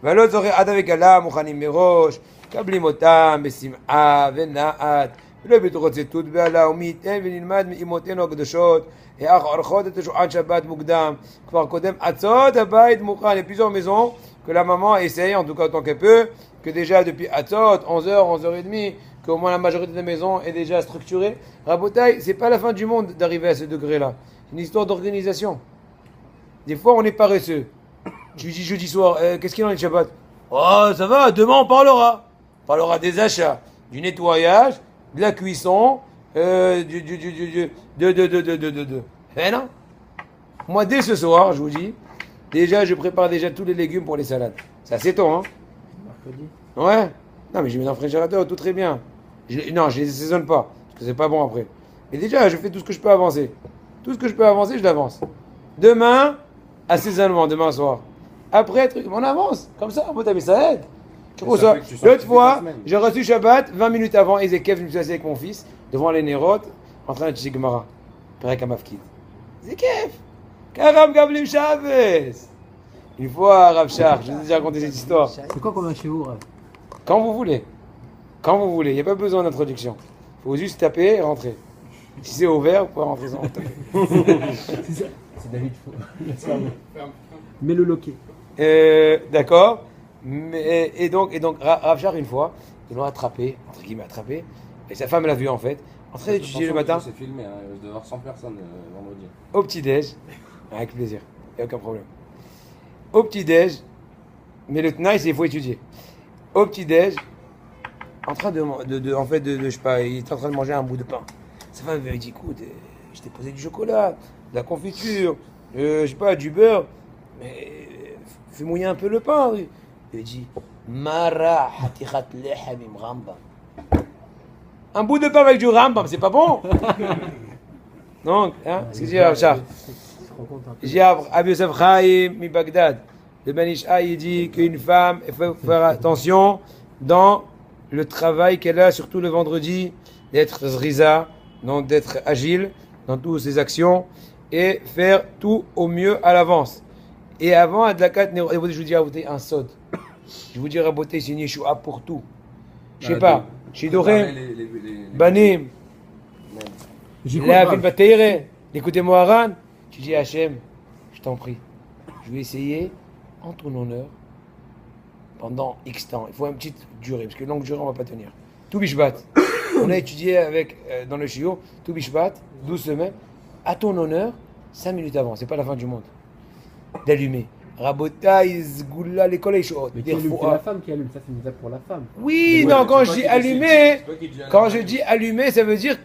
Valot Zoré Hadan Vekala, Mouchanim Merosh, Kablim Otam, Besim'a, Vena'at, ולא בתורות ציטוט בעלה ומי ייתן ונלמד מאמותינו הקדושות איך עורכות את תשועת שבת מוקדם כבר קודם עצות הבית מוכן. Il y a plusieurs maisons que la maman essaye, en tout cas autant qu'elle peut, que déjà depuis Atzot, 11h, 11h30, qu'au moins la majorité des maisons est déjà structurée. Rabotai, c'est pas la fin du monde d'arriver à ce degré-là. C'est une histoire d'organisation. Des fois, on est paresseux. Tu dis jeudi soir, qu'est-ce qu'il en est de Shabbat? Oh, ça va, demain on parlera. On parlera des achats, du nettoyage, de la cuisson, Eh non. Moi, dès ce soir, je vous dis, déjà, je prépare déjà tous les légumes pour les salades. C'est assez tôt, hein? Mercredi. Ouais. Non, mais je mets dans le réfrigérateur, tout très bien. Non, je les assaisonne pas, parce que c'est pas bon après. Mais déjà, je fais tout ce que je peux avancer. Tout ce que je peux avancer, je l'avance. Demain, assaisonnement, demain soir. Après, truc, on avance. Comme ça, mais ça aide. Tu reçois. L'autre fois, j'ai reçu Shabbat, 20 minutes avant Ezekiel, je me suis assis avec mon fils, devant les Nérotes, en train de Gemara. Perek Amafkid. Ezekiel, Karam Gablim Shabbos. Une fois, Rav Shach, je vous ai déjà raconté cette histoire. C'est quoi qu'on a chez vous, Rav? Quand vous voulez. Quand vous voulez. Il n'y a pas besoin d'introduction. Il faut juste taper et rentrer. Si c'est ouvert, vous pouvez rentrer sans taper. C'est David. Mets le loquet. D'accord. Et donc Rav Shach, une fois, ils l'ont attrapé, entre guillemets attrapé, et sa femme l'a vu en fait, en train d'étudier le matin. C'est filmé, hein, je devais avoir 100 personnes vendredi. Au petit-déj, avec plaisir, il n'y a aucun problème. Au petit-déj, mais le tnaï, c'est il faut étudier. Au petit-déj, en train je sais pas, il est en train de manger un bout de pain. Sa femme lui dit, écoute, je t'ai posé du chocolat, de la confiture, je sais pas, du beurre, mais fais mouiller un peu le pain. Oui. Il dit, Mara hatichat lechem im Rambam. Un bout de pain avec du Rambam, c'est pas bon? Donc, hein, ce que j'ai à Rav j'ai Rabbi Yosef Chaim mi Bagdad. Le Ben Ishai, il dit qu'une femme, il faut faire attention dans le travail qu'elle a, surtout le vendredi, d'être zriza, donc d'être agile dans toutes ses actions et faire tout au mieux à l'avance. Et avant, Adlakat, je vous dis à voter un sod. Je vous dis à voter, c'est une Yeshua pour tout. Je sais pas. Shidorem, Banim, Léavin Bateire, écoutez-moi, Aran. Tu dis Hachem, je t'en prie, je vais essayer en ton honneur pendant X temps. Il faut une petite durée, parce que longue durée, on ne va pas tenir. Tout Bishbat. On a étudié dans le Shiur, tout Bishbat, 12 semaines, à ton honneur, 5 minutes avant, c'est pas la fin du monde. D'allumer. Rabotaï, Zgoula, l'école est chaude. Mais c'est la femme qui allume, ça c'est une pour la femme. Oui, non, quand je dis allumer, ça veut dire,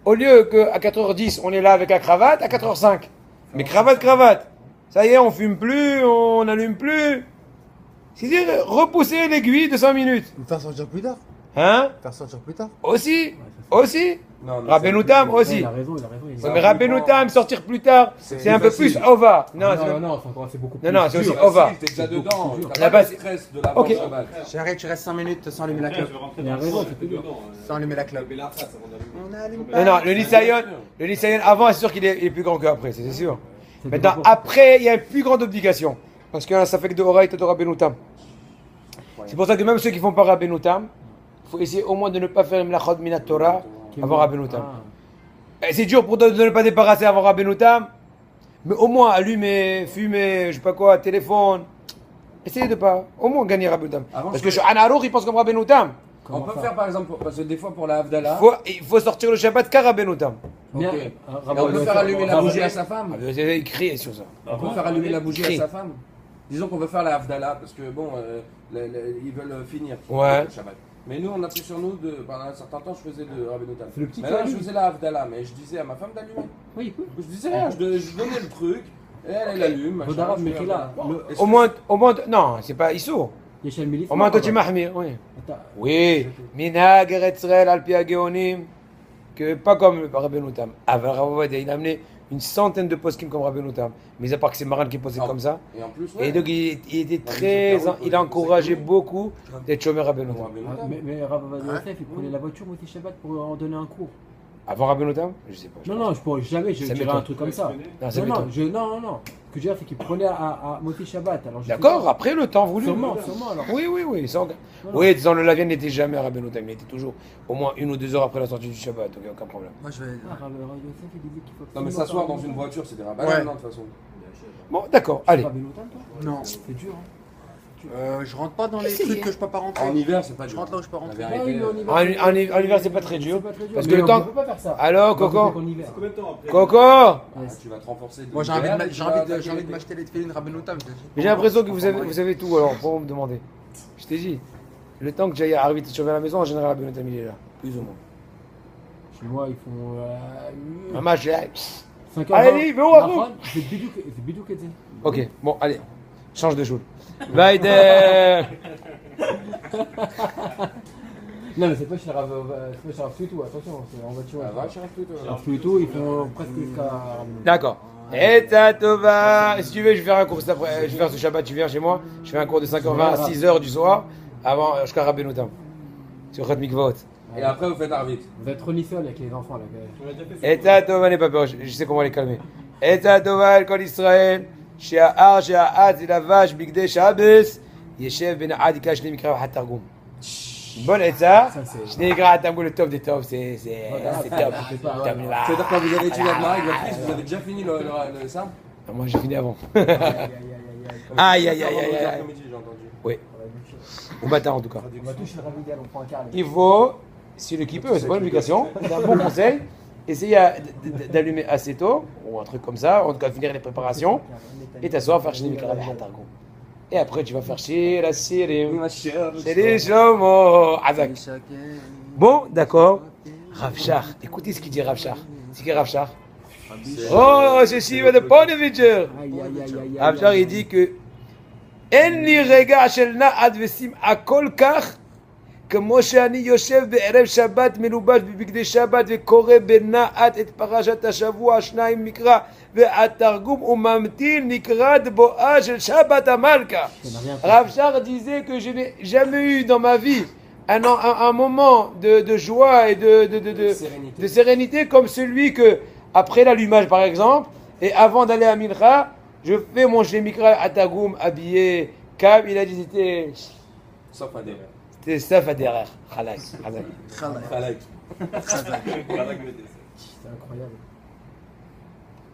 au lieu qu'à 4h10, on est là avec la cravate, à 4h05. Mais cravate. Ça y est, on fume plus, on n'allume plus. C'est-à-dire repousser l'aiguille de 5 minutes. Nous faire sortir plus tard. Hein? Faire sortir plus tard. Aussi. Aussi. Non, mais Rabbeinu c'est- Tam Ouais, aussi. il a raison, il a raison. Ouais, mais Rabbeinu Tam, sortir plus tard, c'est un peu plus facile. Ova. Non, Non, c'est non, non, c'est beaucoup plus. non, c'est aussi Dur, Ova. facile, T'es déjà dedans. plus dur. T'as La pas base- le stress de l'avant Ok. Shabbat. J'arrête, tu restes 5 minutes sans allumer la clope. Il a raison, c'est plus dur. Sans allumer la clope. On allume pas. Non, non, le Nisayon avant, c'est sûr qu'il est plus grand qu'après, c'est sûr. C'est Maintenant, beaucoup. après, il y a une plus grande obligation. Parce que ça fait que de Horaït et de Rabbeinu Tam. C'est pour ça que même ceux qui font pas Rabbeinu Tam, il faut essayer au moins de ne pas faire le Melachot Minat Torah avant Rabbeinu Tam. Ah. Et c'est dur pour toi de ne pas débarrasser avant Rabbeinu Tam, mais au moins allumer, fumer, je sais pas quoi, téléphone. Essayez de pas, au moins gagner Rabbeinu Tam. Avant, Parce je que Shulchan Aruch, il pense comme Rabbeinu Tam. On peut faire par exemple, parce que des fois pour la Havdalah, Il faut sortir le Shabbat qu'à Rabbeinu Tam. Bien, ok. Et Rabbi on peut faire allumer la Rabbi- bougie à sa femme. Vous avez écrit sur ça. On peut faire allumer la bougie Crie. à sa femme. Disons qu'on veut faire la Havdalah parce que bon, ils veulent finir Ouais. le Shabbat. Mais nous, on a pris sur nous, pendant un certain temps, je faisais de Rabbeinu Tam. C'est le petit Mais là, qui je allume. faisais la Havdalah, mais je disais à ma femme d'allumer. Oui, oui. Je disais rien, je donnais le truc, et elle allume. machin, Vodarab je fais Mechila. Havdalah. Et Au moins, non, c'est pas Issou. Yeshel Milis. Au moins, toi, tu mahmir, oui. Attends. Oui, Minhag Eretz Israël al pi Geonim, que pas comme le Rabbeinu Tam. Avant Rabbeinu, il a amené une centaine de poskim comme Rabbeinu Tam. Mais à part que c'est Maran qui posait comme ça. Et en plus, Et donc il était très, il a encouragé beaucoup d'être chômé Rabbeinu Tam. Mais Rabbi Yosef, il prenait la voiture au Shabbat pour en donner un cours. Avant Rabbeinu Tam, je sais pas. je Non, pense. non, je pourrais jamais, je Ça dirais m'étonne. un truc comme ça. Non, ça Non, m'étonne. non. Ce que je veux dire, c'est qu'il prenait à Moti Shabbat. Alors, je sais D'accord, pas. après le temps voulu. Sûrement alors. Oui. Oui, disons, le Lavien n'était jamais à Rabbeinu Tam. Il était toujours au moins 1 ou 2 heures après la sortie du Shabbat, donc aucun problème. Moi, je vais. Ah, Rabbi Yosef, il disait qu'il faut. Non, mais s'asseoir dans une voiture, c'est des rabbins, Ouais. non, de toute façon. Bon, d'accord, allez. Rabbi Notam, toi Non. C'est dur, hein. Je rentre pas dans les trucs que je peux pas rentrer. En hiver, c'est pas Je dur. rentre là où je peux rentrer. La Ah vérité, oui, mais en hiver, En hiver, c'est pas très dur. c'est pas très dur. Parce Mais que le on temps. peut pas faire ça. Alors, On peut Coco faire qu'en hiver. Combien de temps après Coco Ah, tu vas te renforcer. Moi, j'ai envie l'hiver, de et m'a- tu j'ai vas envie de- attaquer j'ai envie de l'été. m'acheter les tefilines Rabbeinu Tam. Mais j'ai l'impression que vous avez tout, alors pourquoi vous me demandez? Je t'ai dit, le temps que j'aille à Arvit et à la maison, en général, Rabbeinu Tam, il est là, plus ou moins. Chez moi, ils font. Maman, j'ai. 5h20. Allez, viens, on va voir. C'est Bidou qui dit. Ok, bon, allez, change de choule. Vaïder. Non, mais c'est pas chez Rav Fluitou, attention, c'est en voiture. Ah, va, cherche tout, toi. Rav Fluitou, ils font presque jusqu'à. D'accord. Et Tova. Si tu veux, je vais faire un cours cet après. Je vais faire ce Shabbat, tu viens chez moi. Je fais un cours de 5h20 à 6h du soir, avant jusqu'à Rabbeinu Tam. Sur Khat Mikvot. Et après, vous faites Arvit. Vous êtes remis seul avec les enfants là. Et Tova, n'aie pas peur, je sais comment les calmer. Et Tova, Kol Israël. שההר שהעד זה לבש בגדי שבס ישב בין העד יקרא שני מקרא ואחד תרגום. bonne עצה, שני מקרא ואחד תרגום לטוב זה טוב, c'est top. C'est-à-dire quand vous avez étudié la Gemara avec votre fils, vous avez déjà fini le ça Moi j'ai fini avant. Aïe, Aïe, aïe, aïe, aïe, aïe. Après-midi, j'ai entendu. Oui, au matin en tout cas. On va toucher le Ravidial, on prend un quart. Il faut, si le qui peut, c'est pas une obligation, c'est un bon conseil, essayer d'allumer assez tôt, ou un truc comme ça, en tout cas finir les préparations, et t'asseoir, faire chez Mikara Targon. Et après tu vas faire chez la Sirim, chez les Shlomo, Azak. Bon, d'accord. Rav Shach, écoutez ce qu'il dit Rav Shach. C'est qui Rav Shach? Oh, c'est Shiva de Ponevitcher. Rav Shach, il dit que אין לי רגע של נעד ושמחה כל כך כמו שאני יושב בערב שבת מלובש בבגדי שבת וקורא בנעד את פרשת השבוע שניים מקרא והתרגום וממתין לקראת בואה של שבת המלכה. Rav Shach disait que je n'ai jamais eu dans ma vie un moment de joie et de sérénité comme celui que après l'allumage par exemple et avant d'aller à Mincha je fais mon Shemikra à Tagoum habillé, Kab, il a dit c'était. Sauf à derrière. C'était Saf à derrière. Khalak. Khalak. C'est incroyable.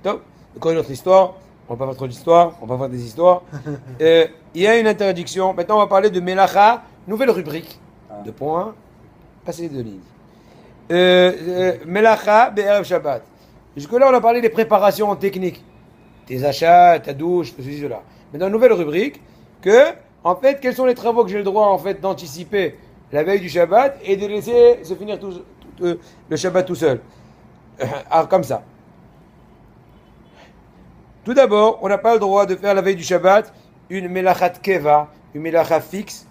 Top. Encore une autre histoire. On va pas faire trop d'histoires, on va pas faire des histoires. Il y a une interdiction. Maintenant, on va parler de Melacha, nouvelle rubrique. 2 points. Passez les 2 lignes. Melacha, Be'erev Shabbat. Jusque-là, on a parlé des préparations techniques. Tes achats, ta douche, ceci, cela. Mais dans une nouvelle rubrique, que, en fait, quels sont les travaux que j'ai le droit, en fait, d'anticiper la veille du Shabbat et de laisser se finir le Shabbat tout seul. Alors, comme ça. Tout d'abord, on n'a pas le droit de faire la veille du Shabbat une melachat keva, une melacha fixe,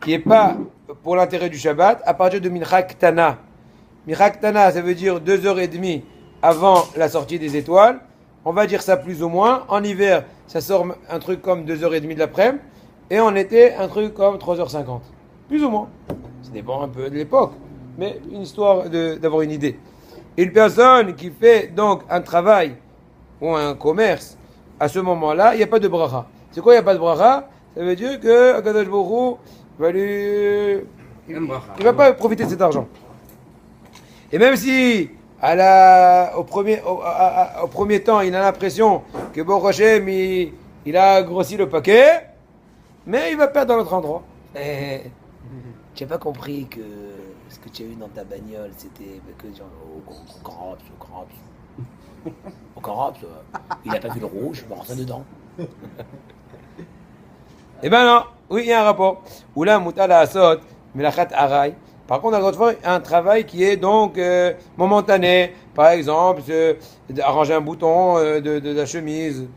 qui n'est pas pour l'intérêt du Shabbat à partir de Mincha Ktana. Mincha Ktana, ça veut dire 2h30 avant la sortie des étoiles. On va dire ça plus ou moins. En hiver, ça sort un truc comme 2h30 de l'après-midi. Et en été, un truc comme 3h50. Plus ou moins. Ça dépend un peu de l'époque. Mais une histoire d'avoir une idée. Une personne qui fait donc un travail ou un commerce, à ce moment-là, il n'y a pas de bracha. C'est quoi il n'y a pas de bracha? Ça veut dire que Akadosh Baruch Hu va lui... Il ne va pas profiter de cet argent. Et même si au premier temps, il a l'impression que Baruch Hashem, il a grossi le paquet, mais il va perdre dans l'autre endroit. Tu n'as pas compris que ce que tu as eu dans ta bagnole, c'était que genre, au Corops, il n'a pas vu le rouge, il va rentrer dedans. Eh ben non, oui, il y a un rapport. Oula mutala asot, melachat aray. Par contre, on a le droit de faire un travail qui est donc momentané. Par exemple, arranger un bouton de la chemise,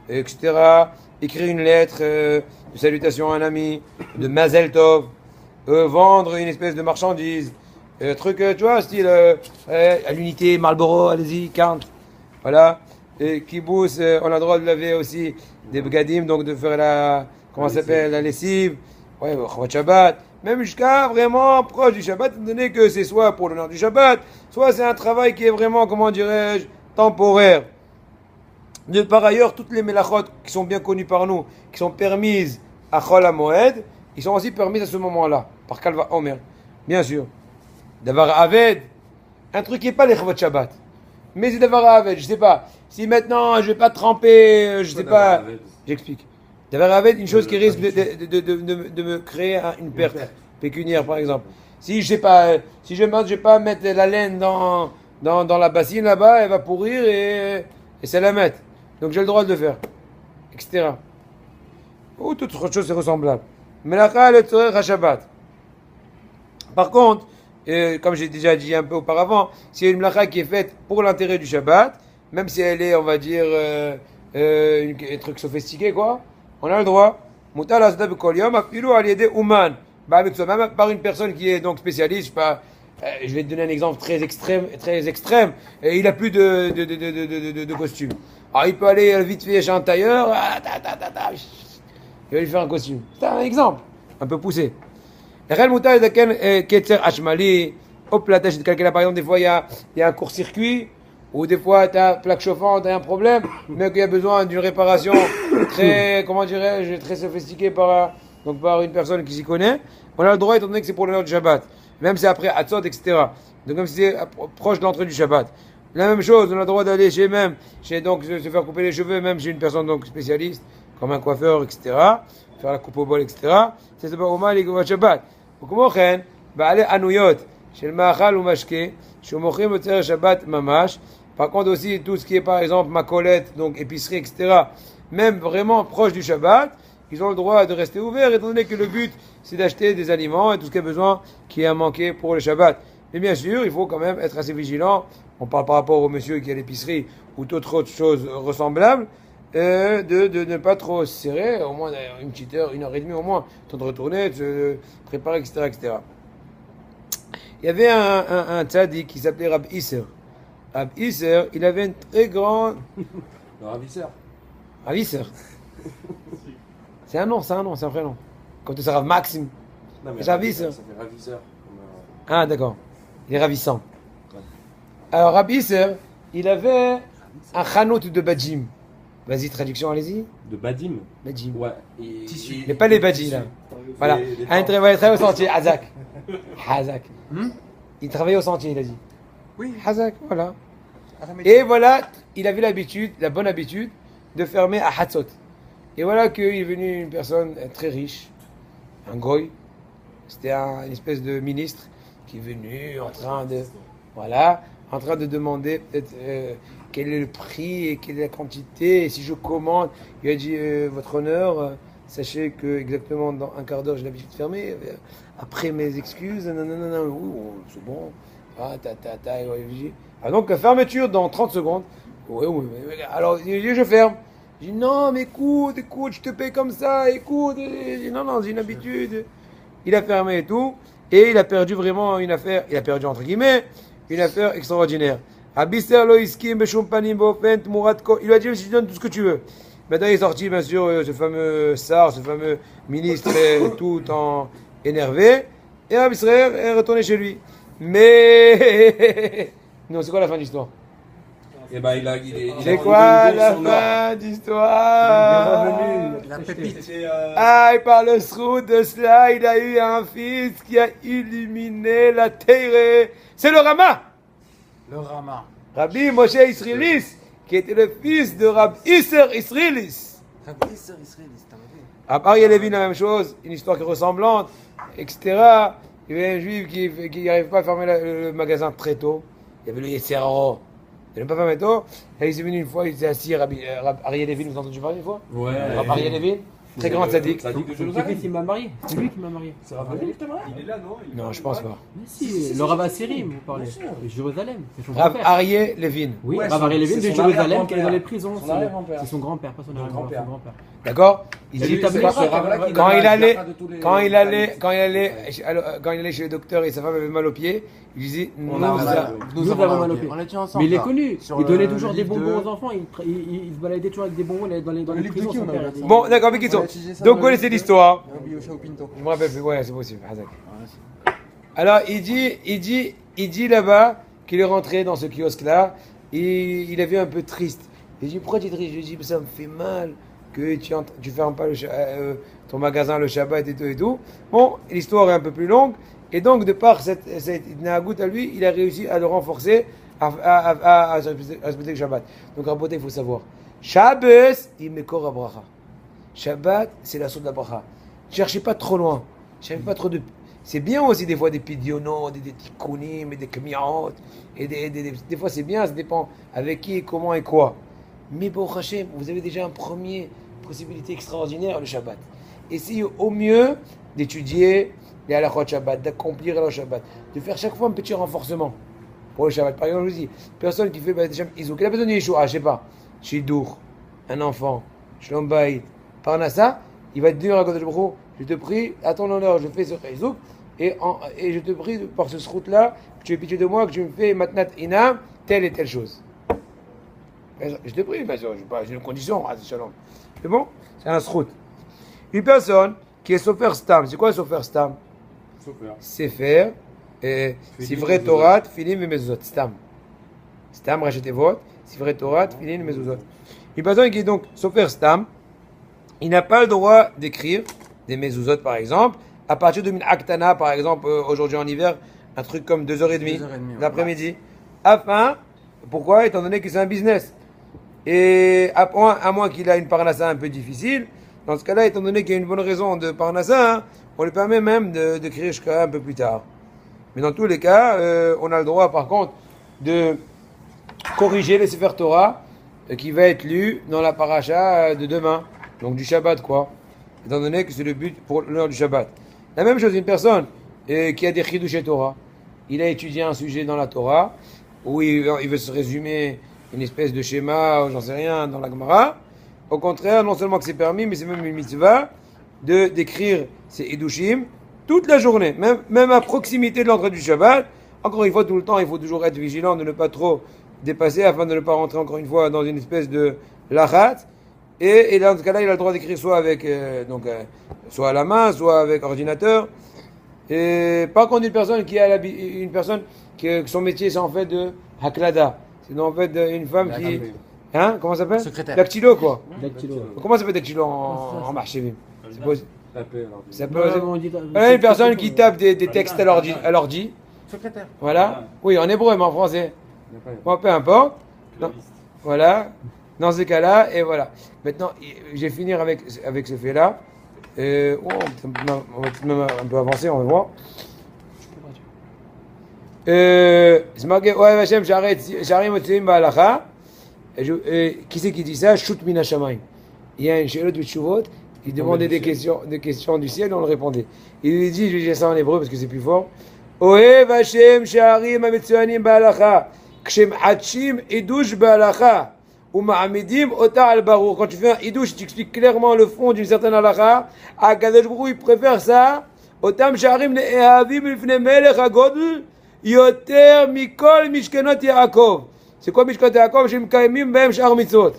etc. Écrire une lettre de salutation à un ami, de Mazel Tov. Vendre une espèce de marchandise. Truc, tu vois, style à l'unité, Marlboro, allez-y, 40. Voilà. Et Kibbutz, on a le droit de laver aussi des begadim, donc de faire comment ça s'appelle, la lessive. Ouais, Chovat Shabbat. Même jusqu'à vraiment proche du Shabbat, étant donné que c'est soit pour l'honneur du Shabbat, soit c'est un travail qui est vraiment, comment dirais-je, temporaire. Par ailleurs, toutes les melachot qui sont bien connues par nous, qui sont permises à Chol HaMoed, ils sont aussi permises à ce moment-là, par Kalva Omer. Bien sûr. D'avoir Aved, un truc qui n'est pas les Chovat Shabbat. Mais c'est d'avoir Aved, je sais pas. Si maintenant je vais pas tremper, je sais pas. J'explique. D'avoir Aved, une chose qui risque de me créer une perte pécuniaire, par exemple. Si je sais pas, si je vais pas mettre la laine dans la bassine là-bas, elle va pourrir et c'est la mettre. Donc j'ai le droit de le faire, etc. Ou toute autre chose c'est ressemblable. Melacha le tzorech ha-Shabbat. Par contre, comme j'ai déjà dit un peu auparavant, s'il y a une melacha qui est faite pour l'intérêt du Shabbat, même si elle est, on va dire, un truc sophistiqué, quoi, on a le droit. Mutar l'asda b'kol yom, afilu al yedei uman. Même par une personne qui est donc spécialiste, je sais pas, je vais te donner un exemple très extrême, et il a plus de costume. Alors il peut aller vite fait chez un tailleur, il va lui faire un costume. C'est un exemple, un peu poussé. Par exemple, des fois il y a un court-circuit, ou des fois tu as plaque chauffante, tu as un problème, mais qu'il y a besoin d'une réparation très, comment dirais-je, très sophistiquée par une personne qui s'y connaît. On a le droit, étant donné que c'est pour l'heure du Shabbat. Même si c'est après Hatzot, etc. Donc comme si c'est proche de l'entrée du Shabbat. La même chose, on a le droit d'aller donc se faire couper les cheveux, même chez une personne donc spécialiste, comme un coiffeur, etc. Faire la coupe au bol, etc. C'est pas au mal, les Shabbat. וכמו כן, בעלי ענויות של מאכל ומשקה שמוכרים מוצרי שבת ממש, par contre aussi tout ce qui est par exemple macolette, donc épicerie, etc. Même vraiment proche du Shabbat, ils ont le droit de rester ouverts étant donné que le but c'est d'acheter des aliments et tout ce qui est besoin qui est à manquer pour le Shabbat. Mais bien sûr, il faut quand même être assez vigilant. On parle par rapport au monsieur qui est à l'épicerie ou toute autre chose ressemblable. De ne pas trop se serrer, au moins une petite heure, 1h30 au moins, temps de retourner, de se préparer, etc., etc. Il y avait un tzaddik qui s'appelait Rab Isser. Rab Isser, il avait une très grande... Le ravisseur. Rab Isser. C'est un prénom. Comme c'est Rav Maxime. Non, mais Rab Isser. Ça fait ravisseur. Ah, d'accord. Il est ravissant. Alors, Rab Isser, il avait un chanout de Bajim. Vas-y, traduction, allez-y. De Badim. Badim. Ouais. Mais pas les badis, là. Voilà. Il travaillait au sentier, Hazak. Il travaillait au sentier, il a dit. Oui. Hazak, voilà. Et voilà, il avait la bonne habitude, de fermer à Hatzot. Et voilà qu'il est venu une personne très riche, un goy. C'était une espèce de ministre qui est venu en train de demander peut-être quel est le prix et quelle est la quantité. Et si je commande, il a dit votre honneur, sachez que exactement dans un quart d'heure j'ai l'habitude de fermer. Après mes excuses, non, c'est bon. Donc fermeture dans 30 secondes. Oui. Alors je ferme. Je dis non, mais écoute, je te paye comme ça. Écoute, non, j'ai une habitude. il a fermé et tout, et il a perdu vraiment une affaire, il a perdu entre guillemets, une affaire extraordinaire. Abisser lo iskim beshum panim beofen tmurat ko. Il lui a dit, je te donne tout ce que tu veux. Maintenant, il est sorti, bien sûr, ce fameux Sar, ce fameux ministre, tout en énervé, et Abisser est retourné chez lui. Mais, non, c'est quoi la fin de l'histoire? Et ben c'est quoi la fin d'histoire? La pépite. Ah, et par le sroud de cela, il a eu un fils qui a illuminé la terre. C'est le Rama. Le Rama. Rabbi Moshe Israélis, qui était le fils de Rabbi Isser Israélis. Rabbi Isser Israélis, t'as vu? À Ariel Levin, la même chose, une histoire qui est ressemblante, etc. Il y avait un juif qui n'arrivait pas à fermer le magasin très tôt. Il y avait le Yeserro. Il n'a pas fermé tôt. Et il s'est venu une fois, il s'est assis, Ariel Levin, vous avez entendu parler une fois? Ouais. Ariel Levin, très grand sadique. Sadique de C'est lui Jérusalem. qui m'a marié. C'est lui qui m'a marié. C'est Rabbi Levi, t'es marié? Il est là, non? Non, je pense pas. Mais si, le Rav Asirim, vous parlez. De Jérusalem. C'est son Rav grand-père. Ariel Levin. Oui, Ouais, Rav Ariel Levin de c'est son Jérusalem arrière-grand-père. qui est dans les prisons. Son arrière-grand-père. C'est son grand-père, pas son arrière-grand-père. grand-père. Son grand-père. D'accord? Il C'est dit lui, c'est ce Rav-là qui quand donne il la allait, zaka de tous les- quand il allait chez le docteur et sa femme avait mal aux pieds, il disait Nous Nous avons mal au pied. On était ensemble. Mais il est là. connu. Sur Il donnait le toujours des livre bonbons de- aux enfants. Il se baladait toujours avec des bonbons dans les le livre de prisons. qui son on a père. regardé ça? Bon, d'accord, mais qui sont? On a utilisé ça Donc, dans vous le connaissez livre de- l'histoire. Rabbi Yoshua Pinto. Je me rappelle plus, ouais, c'est possible. Hazak. Alors, il dit là-bas qu'il est rentré dans ce kiosque-là et il avait un peu triste. Il dit, pourquoi tu es triste? Je lui dis, ça me fait mal que tu fermes pas ton magasin le Shabbat et tout. Bon, l'histoire est un peu plus longue. Et donc, de par cette nagout à lui, il a réussi à le renforcer, à respecter le Shabbat. Donc, Raboté, il faut savoir. Shabbos, il me kor bracha. Shabbat, c'est la source de la bracha. Ne cherchez pas trop loin. Ne cherchez pas trop de... C'est bien aussi des fois des pidionos, des tikkunim, et des kmiarot. Et des fois c'est bien, ça dépend avec qui, comment et quoi. Mais pour Hachem, vous avez déjà une première possibilité extraordinaire, le Shabbat. Essayez au mieux d'étudier les halachot Shabbat, d'accomplir le Shabbat, de faire chaque fois un petit renforcement pour le Shabbat. Par exemple, je vous dis, personne qui fait Izouk, il a besoin de Yeshua, je sais pas, Shidour, un enfant, Shlom Bayit, Parnassa, il va te dire à côté de Baruch, je te prie, à ton honneur, je fais ce Izouk, et je te prie par ce route-là, que tu aies pitié de moi, que tu me fais Matnat Ina, telle et telle chose. Je te prie, bien sûr, j'ai une condition, shalom. C'est bon? C'est un srout. Une personne qui est Sofer Stam, c'est quoi Sofer Stam? Sefer, Sifrei Torah, Filim et Mezuzot. Stam. Stam, rachetez votre, Sifrei Torah, Filim et Mezuzot. Une personne qui est donc Sofer Stam, il n'a pas le droit d'écrire des Mezuzot par exemple, à partir de Aktana par exemple, aujourd'hui en hiver, un truc comme 2h30 2h30, l'après-midi. Afin, pourquoi? Étant donné que c'est un business. Et à moins qu'il a une parnassa un peu difficile, dans ce cas-là, étant donné qu'il y a une bonne raison de parnassa, on lui permet même d'écrire jusqu'à un peu plus tard. Mais dans tous les cas, on a le droit par contre de corriger le Sefer Torah qui va être lu dans la paracha de demain, donc du Shabbat quoi, étant donné que c'est le but pour l'heure du Shabbat. La même chose, une personne qui a des chidushé Torah, il a étudié un sujet dans la Torah, où il veut se résumer une espèce de schéma, ou j'en sais rien, dans la Gemara. Au contraire, non seulement que c'est permis, mais c'est même une mitzvah d'écrire ces Hidushim toute la journée, même à proximité de l'entrée du Shabbat. Encore une fois, tout le temps, il faut toujours être vigilant de ne pas trop dépasser afin de ne pas rentrer encore une fois dans une espèce de lachat. Et dans ce cas-là, il a le droit d'écrire soit avec, soit à la main, soit avec ordinateur. Et par contre, une personne que son métier c'est en fait de haklada, c'est en fait une femme qui, hein, comment ça s'appelle? Secrétaire. Dactylo quoi. Dactylo. Comment ça s'appelle dactylo en marché? Ça peut. Voilà, Une personne qui tape des textes à l'ordi. Secrétaire. Voilà. Oui, en hébreu, mais en français. Bon, peu importe. Non. Voilà. Dans ce cas-là, et voilà. Maintenant, je vais finir avec ce fait-là. On va peut-être même un peu avancer, on va voir. C'est marqué, ouais, Hachem, j'arrive au Tzilim Ba'alacha. Qui c'est qui dit ça? Shoot Mina Shamayim. Il y a une Shelot B'Tshuvot, il demandait des questions du ciel, on le répondait. Il lui dit, je vais dire ça en hébreu parce que c'est plus fort. Ohev Hachem, Sharim Ametsuanim Ba'alacha. Kshem Hachim Idush Ba'alacha. Quand tu fais un idouche, tu expliques clairement le fond d'une certaine halakha. Akadosh Baruch Hu, il préfère ça אותם שערים להאבים לפני מלך הגודל יותר מכל משכנות יעקב. זה כל משכנות יעקב שמקיימים בהם שאר מצוות.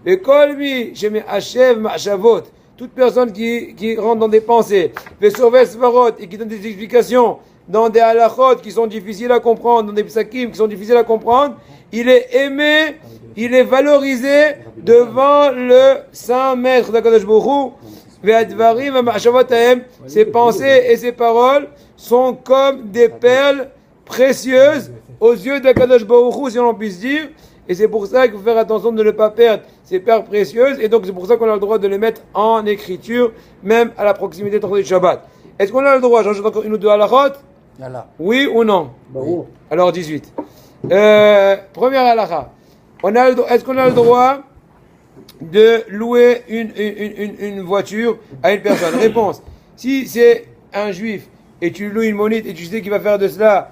וכל מי שמחשב מחשבות, toute personne qui rentre dans des pensées, fait sauver svarot et qui donne des explications dans des halachot qui sont difficiles à comprendre, dans des psakim qui sont difficiles à comprendre, il est aimé, il est valorisé devant le saint maître d'Akadosh Baruch Hu. Ses pensées et ses paroles sont comme des perles précieuses aux yeux d'Akadosh Baruch Hu, si on puisse dire. Et c'est pour ça qu'il faut faire attention de ne pas perdre ces perles précieuses. Et donc c'est pour ça qu'on a le droit de les mettre en écriture, même à la proximité de du Shabbat. Est-ce qu'on a le droit, j'en encore une ou deux halachot? Oui ou non? Oui. Alors 18. Première halacha. Est-ce qu'on a le droit de louer une voiture à une personne? Réponse. Si c'est un juif et tu loues une monite et tu sais qu'il va faire de cela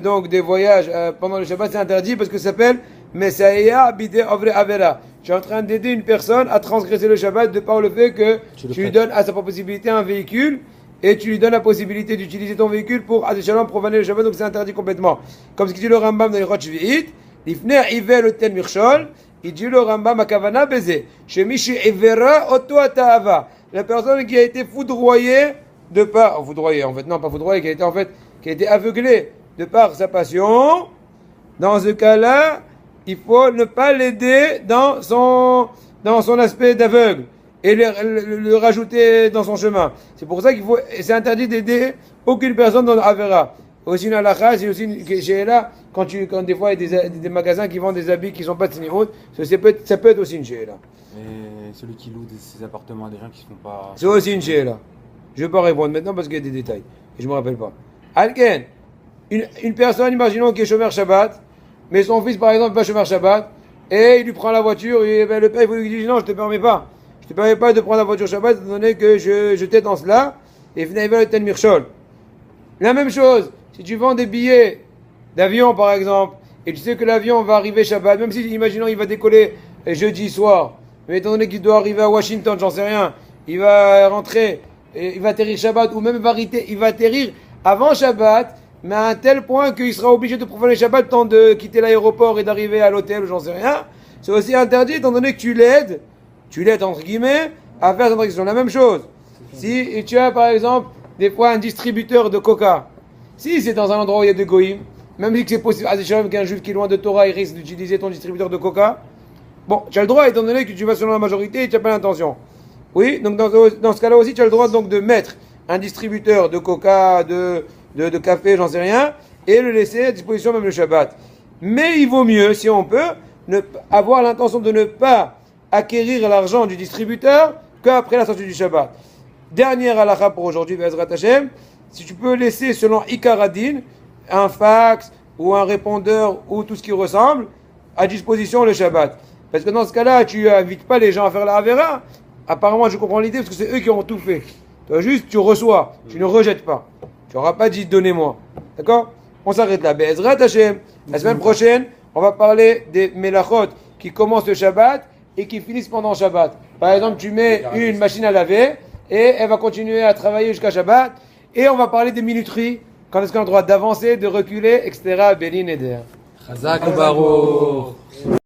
donc des voyages pendant le Shabbat, c'est interdit parce que ça s'appelle Messiah Bide Ovre Avera. Tu es en train d'aider une personne à transgresser le Shabbat de par le fait que tu lui donnes à sa possibilité un véhicule et tu lui donnes la possibilité d'utiliser ton véhicule pour Shalom profaner le Shabbat, donc c'est interdit complètement. Comme ce qu'il dit le Rambam dans les Roch Shvi'it, Lifner Iver le Ten Mirchol, il dit le Rambam Akavana Beze, Shemishi Ivera Oto Atahava. La personne qui a été foudroyée de par, foudroyée en fait, non pas foudroyée, qui a été aveuglée de par sa passion, dans ce cas-là, il faut ne pas l'aider dans son aspect d'aveugle et le rajouter dans son chemin. C'est pour ça c'est interdit d'aider aucune personne dans l'Avera. Aussi une halakha, c'est aussi une she'ela, quand des fois il y a des magasins qui vendent des habits qui ne sont pas de tzniut, ça peut être aussi une she'ela. Et celui qui loue ses appartements à des gens qui ne sont pas... C'est aussi une she'ela. Je ne vais pas répondre maintenant parce qu'il y a des détails et je ne me rappelle pas. Alken, une personne, imaginons qui est chômeur Shabbat, mais son fils par exemple n'est pas chômeur Shabbat, et il lui prend la voiture, et le père il lui dit non, je ne te permets pas. Je ne te permets pas de prendre la voiture Shabbat, étant donné que je t'aide dans cela, et finalement il va le ten mirchol. La même chose, si tu vends des billets d'avion par exemple, et tu sais que l'avion va arriver Shabbat, même si imaginons il va décoller jeudi soir, mais étant donné qu'il doit arriver à Washington, j'en sais rien, il va rentrer, et il va atterrir Shabbat, ou même il va atterrir avant Shabbat, mais à un tel point qu'il sera obligé de profaner Shabbat le temps de quitter l'aéroport et d'arriver à l'hôtel ou j'en sais rien, c'est aussi interdit étant donné que tu l'aides entre guillemets à faire cette transaction. La même chose, si tu as par exemple des fois un distributeur de coca, si c'est dans un endroit où il y a des goïms, même si c'est possible qu'un juif qui est loin de Torah il risque d'utiliser ton distributeur de coca, bon, tu as le droit étant donné que tu vas selon la majorité et tu n'as pas l'intention. Oui, donc dans ce cas-là aussi tu as le droit donc de mettre un distributeur de coca, de café, j'en sais rien, et le laisser à disposition même le Shabbat. Mais il vaut mieux, si on peut, avoir l'intention de ne pas acquérir l'argent du distributeur qu'après la sortie du Shabbat. Dernière halakha pour aujourd'hui, Be'ezrat Hashem, si tu peux laisser selon Ikaradin, un fax ou un répondeur ou tout ce qui ressemble, à disposition le Shabbat. Parce que dans ce cas-là, tu n'invites pas les gens à faire la Havera. Apparemment, je comprends l'idée parce que c'est eux qui ont tout fait. Toi, juste, tu reçois, tu ne rejettes pas. Tu n'auras pas dit donnez-moi. D'accord? On s'arrête là. Be'ezrat Hashem. La semaine prochaine, on va parler des melachot qui commencent le Shabbat et qui finissent pendant Shabbat. Par exemple, tu mets une machine à laver et elle va continuer à travailler jusqu'à Shabbat. Et on va parler des minuteries. Quand est-ce qu'on a le droit d'avancer, de reculer, etc. Béli Neder. Chazak Baruch.